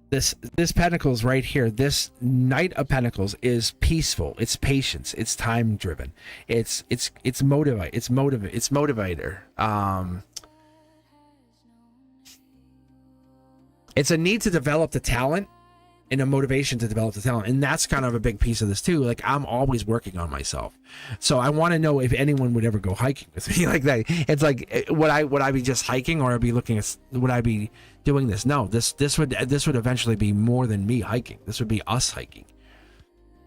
This Pentacles right here, this Knight of Pentacles is peaceful. It's patience. It's time driven. It's motivator. It's a need to develop the talent and a motivation to develop the talent. And that's kind of a big piece of this too. Like, I'm always working on myself. So I want to know if anyone would ever go hiking with me like that. It's like, would I be just hiking, or would I be doing this? No, this would eventually be more than me hiking. This would be us hiking.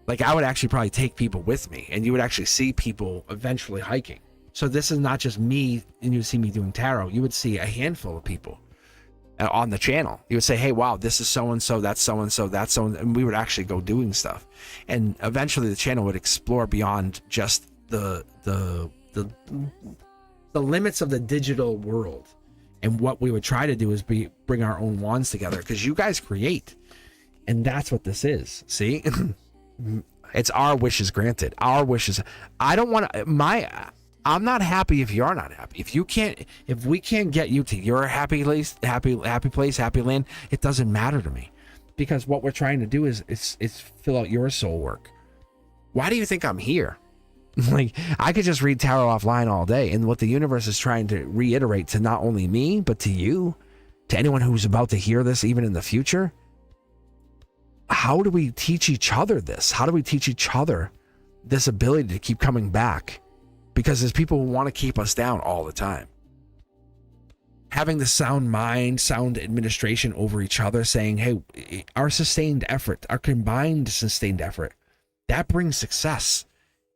Like, I would actually probably take people with me, and you would actually see people eventually hiking. So this is not just me and you would see me doing tarot. You would see a handful of people on the channel. You would say, hey, wow, this is so-and-so, that's so-and-so, that's so-and-so, and we would actually go doing stuff. And eventually the channel would explore beyond just the limits of the digital world. And what we would try to do is bring our own wands together, because you guys create. And that's what this is. See? It's our wishes granted. Our wishes. I don't want to, I'm not happy if you're not happy. If we can't get you to your happy place, happy land, it doesn't matter to me, because what we're trying to do is fill out your soul work. Why do you think I'm here? Like, I could just read tarot offline all day, and what the universe is trying to reiterate to not only me, but to you, to anyone who's about to hear this, even in the future. How do we teach each other this? How do we teach each other this ability to keep coming back? Because there's people who want to keep us down all the time. Having the sound mind, sound administration over each other, saying, hey, our sustained effort, our combined sustained effort, that brings success.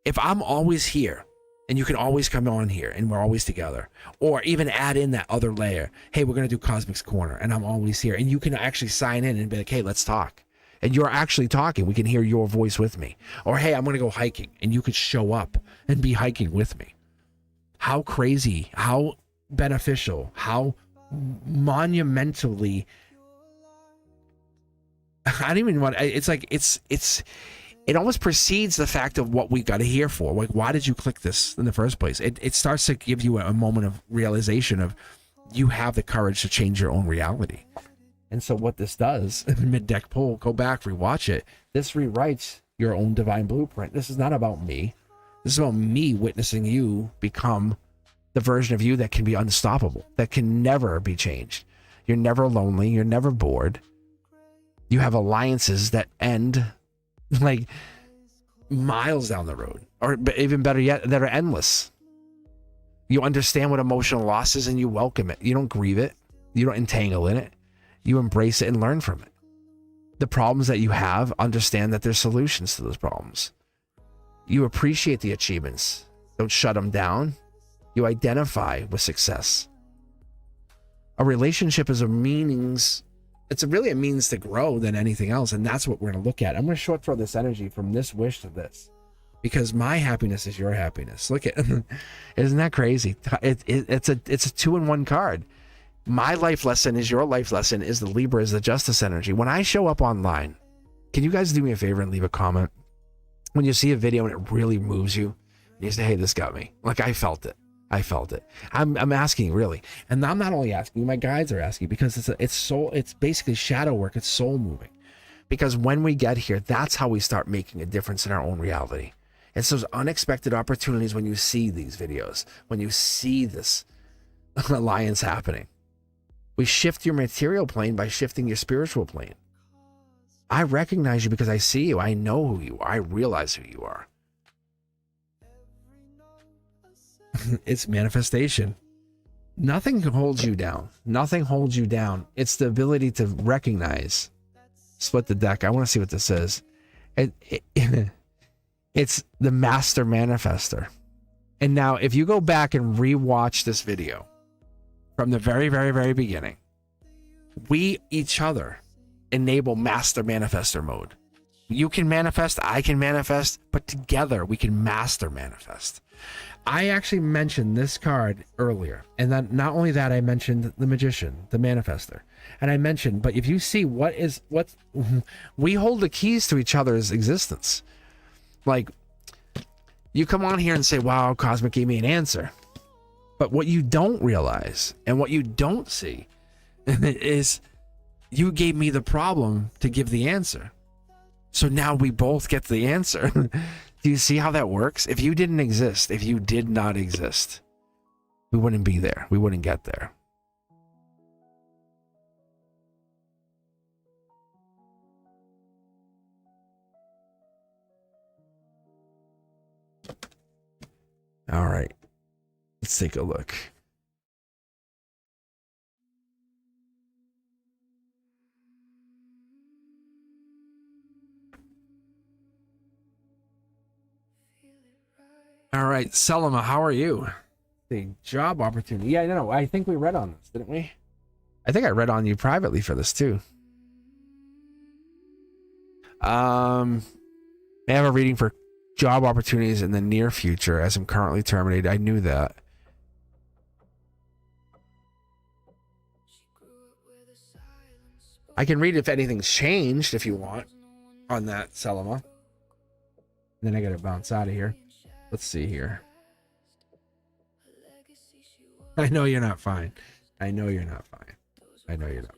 If I'm always here, and you can always come on here, and we're always together, or even add in that other layer, hey, we're going to do Cosmic's Corner, and I'm always here, and you can actually sign in and be like, hey, let's talk. And you're actually talking, we can hear your voice with me. Or, hey, I'm going to go hiking, and you could show up and be hiking with me. How crazy, how beneficial, how monumentally, I don't even want, it's like, it almost precedes the fact of what we got to hear for. Like, why did you click this in the first place? It starts to give you a moment of realization of you have the courage to change your own reality. And so what this does, mid-deck pull, go back, rewatch it. This rewrites your own divine blueprint. This is not about me. This is about me witnessing you become the version of you that can be unstoppable, that can never be changed. You're never lonely. You're never bored. You have alliances that end like miles down the road, or even better yet, that are endless. You understand what emotional loss is, and you welcome it. You don't grieve it. You don't entangle in it. You embrace it and learn from it. The problems that you have, understand that there's solutions to those problems. You appreciate the achievements. Don't shut them down. You identify with success. A relationship is a meanings. It's really a means to grow than anything else. And that's what we're going to look at. I'm going to short throw this energy from this wish to this, because my happiness is your happiness. Look at, isn't that crazy? It's a 2-in-1 card. My life lesson is your life lesson, is the Libra, is the justice energy. When I show up online, can you guys do me a favor and leave a comment? When you see a video and it really moves you, and you say, hey, this got me. Like, I felt it. I'm asking, really. And I'm not only asking, my guides are asking, because it's basically shadow work. It's soul moving. Because when we get here, that's how we start making a difference in our own reality. It's those unexpected opportunities when you see these videos, when you see this alliance happening. We shift your material plane by shifting your spiritual plane. I recognize you because I see you. I know who you are. I realize who you are. It's manifestation. Nothing holds you down. Nothing holds you down. It's the ability to recognize. Split the deck. I want to see what this is. It's the master manifester. And now if you go back and rewatch this video from the very, very, very beginning, we each other enable master manifester mode. You can manifest, I can manifest, but together we can master manifest. I actually mentioned this card earlier, and then not only that, I mentioned the magician, the manifester, and I mentioned, but if you see what we hold the keys to each other's existence. Like, you come on here and say, wow, Cosmic gave me an answer. But what you don't realize and what you don't see is you gave me the problem to give the answer. So now we both get the answer. Do you see how that works? If you didn't exist, if you did not exist, we wouldn't be there. We wouldn't get there. All right. Let's take a look. All right, Selma, how are you? The job opportunity. Yeah, I know. I think we read on this, didn't we? I think I read on you privately for this too. I have a reading for job opportunities in the near future as I'm currently terminated. I knew that. I can read if anything's changed if you want on that, Selma. Then I gotta bounce out of here. Let's see here. I know you're not fine. I know you're not fine. I know you're not.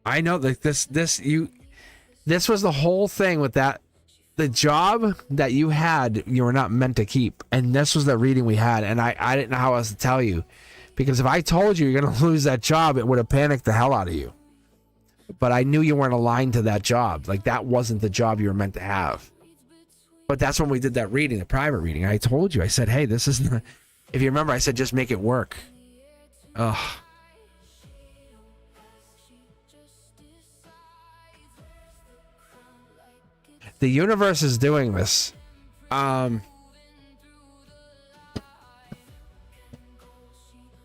I know that this was the whole thing with that. The job that you had, you were not meant to keep. And this was the reading we had. And I didn't know how else to tell you. Because if I told you you're going to lose that job, it would have panicked the hell out of you. But I knew you weren't aligned to that job. Like, that wasn't the job you were meant to have. But that's when we did that reading, the private reading. I told you, I said, hey, this isn't... If you remember, I said, just make it work. Ugh. The universe is doing this. Let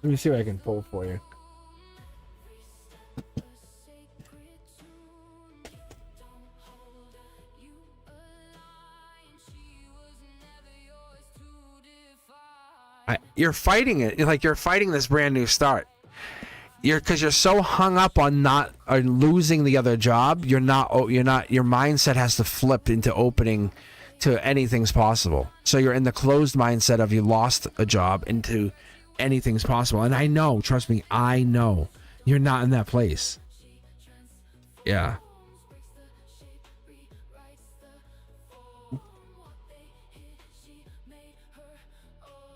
me see what I can pull for you. You're fighting it. Like, you're fighting this brand new start. Because you're so hung up on losing the other job. Your mindset has to flip into opening to anything's possible. So you're in the closed mindset of you lost a job into anything's possible. And I know, trust me, I know you're not in that place. Yeah.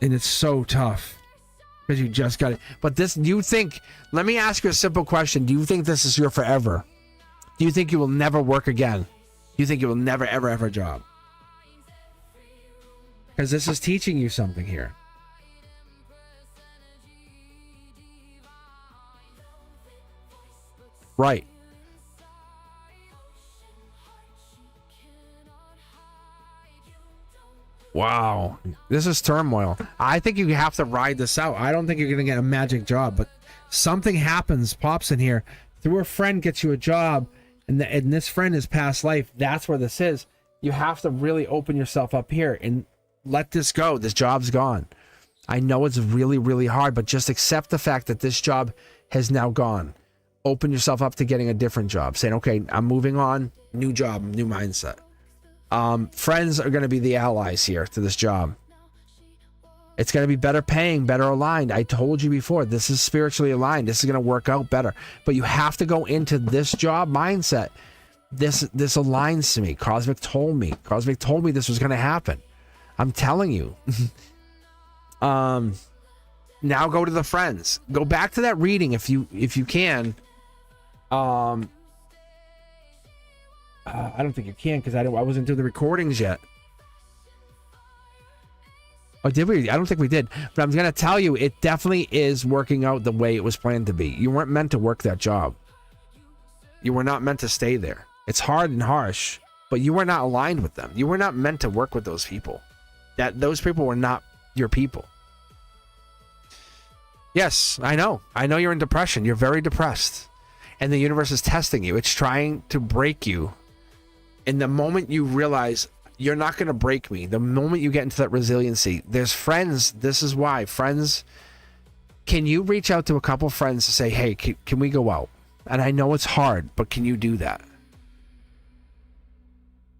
And it's so tough because you just got it. But this, let me ask you a simple question. Do you think this is your forever? Do you think you will never work again? Do you think you will never, ever, ever job? Because this is teaching you something here. Right. Wow. This is turmoil. I think you have to ride this out. I don't think you're going to get a magic job, but something happens, pops in here. Through a friend gets you a job, and this friend is past life. That's where this is. You have to really open yourself up here and let this go. This job's gone. I know it's really, really hard, but just accept the fact that this job has now gone. Open yourself up to getting a different job. Saying, okay, I'm moving on. New job, new mindset. Friends are going to be the allies here to this job. It's going to be better paying, better aligned. I told you before, this is spiritually aligned. This is going to work out better. But you have to go into this job mindset. This aligns to me. Cosmic told me. Cosmic told me this was going to happen. I'm telling you. Now go to the friends. Go back to that reading if you can. I don't think you can because I wasn't doing the recordings yet. Oh, did we? I don't think we did. But I'm going to tell you, it definitely is working out the way it was planned to be. You weren't meant to work that job. You were not meant to stay there. It's hard and harsh, but you were not aligned with them. You were not meant to work with those people. Those people were not your people. Yes, I know. I know you're in depression. You're very depressed. And the universe is testing you. It's trying to break you. And the moment you realize you're not going to break me, the moment you get into that resiliency, there's friends. This is why. Friends, can you reach out to a couple friends to say, hey, can we go out? And I know it's hard, but can you do that?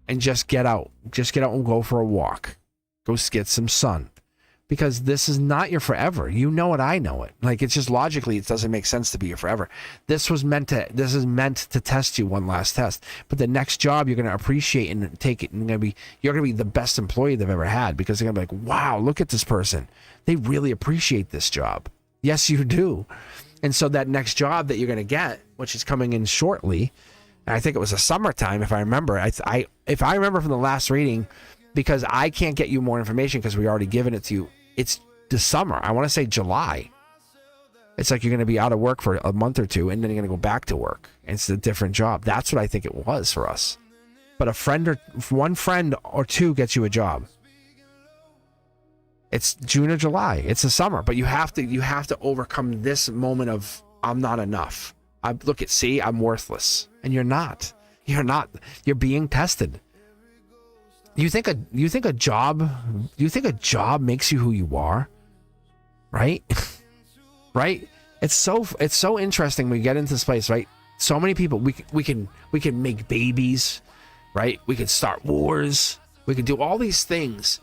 And just get out. Just get out and go for a walk. Go get some sun. Because this is not your forever. You know it, I know it. Like, it's just logically, it doesn't make sense to be your forever. This is meant to test you one last test. But the next job you're going to appreciate and take it, and you're going to be the best employee they've ever had, because they're going to be like, wow, look at this person. They really appreciate this job. Yes, you do. And so that next job that you're going to get, which is coming in shortly, and I think it was a summertime, if I remember. If I remember from the last reading, because I can't get you more information because we already given it to you. It's the summer. I want to say July. It's like you're going to be out of work for a month or two, and then you're going to go back to work. It's a different job. That's what I think it was for us. But one friend or two gets you a job. It's June or July. It's the summer. But you have to overcome this moment of, I'm not enough. I'm worthless. And you're not. You're not. You're being tested. You think a job makes you who you are? Right? Right? It's so interesting when we get into this place, right? So many people, we can make babies, right? We can start wars. We can do all these things,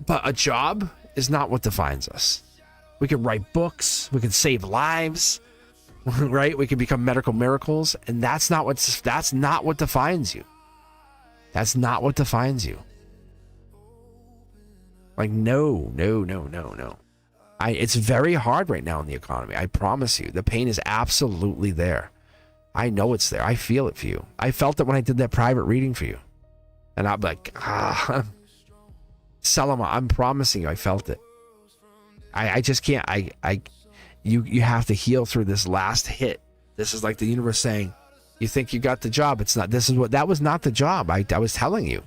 but a job is not what defines us. We can write books, we can save lives, right? We can become medical miracles, and that's not what defines you. That's not what defines you. Like, no. It's very hard right now in the economy. I promise you. The pain is absolutely there. I know it's there. I feel it for you. I felt it when I did that private reading for you. And I'm like, Selma, I'm promising you, I felt it. I just can't. You have to heal through this last hit. This is like the universe saying, you think you got the job. It's not. That was not the job. I was telling you.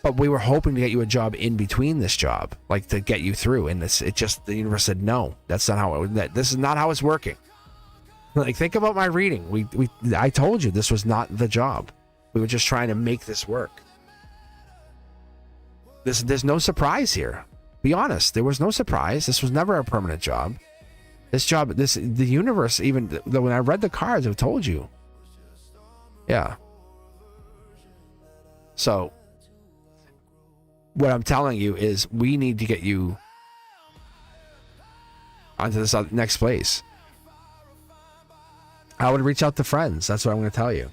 But we were hoping to get you a job in between this job, like to get you through. And the universe said, no, that's not how this is not how it's working. Like, think about my reading. I told you this was not the job. We were just trying to make this work. There's no surprise here. Be honest. There was no surprise. This was never a permanent job. The universe, even when I read the cards, I told you. Yeah. So, what I'm telling you is we need to get you onto this next place. I would reach out to friends. That's what I'm going to tell you.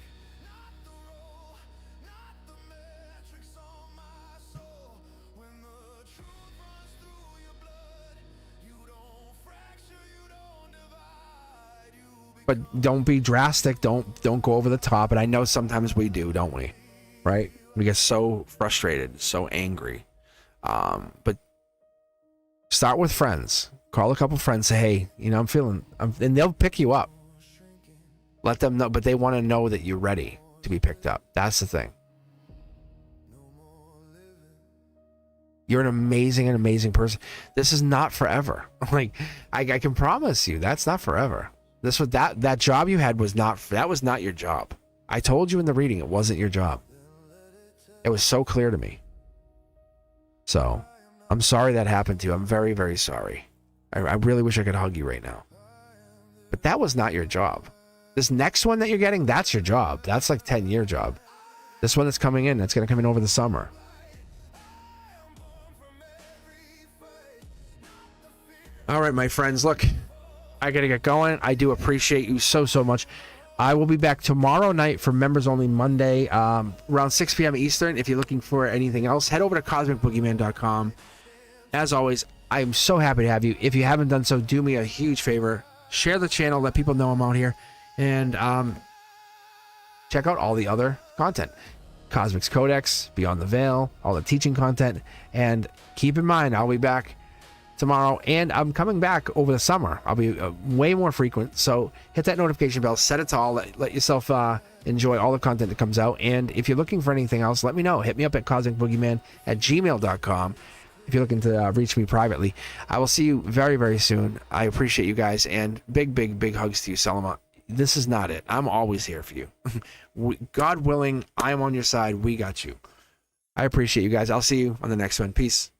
But don't be drastic. Don't go over the top. And I know sometimes we do, don't we? Right? We get so frustrated, so angry. But start with friends. Call a couple friends. Say, hey, and they'll pick you up. Let them know, but they want to know that you're ready to be picked up. That's the thing. You're an amazing person. This is not forever. Like, I can promise you, that's not forever. This was that job you had was not your job. I told you in the reading it wasn't your job. It was so clear to me. So, I'm sorry that happened to you. I'm very, very sorry. I really wish I could hug you right now. But that was not your job. This next one that you're getting, that's your job. That's like 10-year job. This one that's coming in, that's going to come in over the summer. All right, my friends, look, I got to get going. I do appreciate you so much. I will be back tomorrow night for Members Only Monday, around 6 p.m. Eastern. If you're looking for anything else, head over to cosmicboogeyman.com. As always, I am so happy to have you. If you haven't done so, do me a huge favor. Share the channel. Let people know I'm out here. And check out all the other content. Cosmic's Codex, Beyond the Veil, all the teaching content. And keep in mind, I'll be back tomorrow, and I'm coming back over the summer. I'll be way more frequent, so hit that notification bell, set it to all, let yourself enjoy all the content that comes out. And if you're looking for anything else, let me know. Hit me up at cosmicboogeyman@gmail.com if you're looking to reach me privately. I will see you very, very soon. I appreciate you guys, and big hugs to you, Selma. This is not it. I'm always here for you. God willing, I am on your side. We got you. I appreciate you guys. I'll see you on the next one. Peace.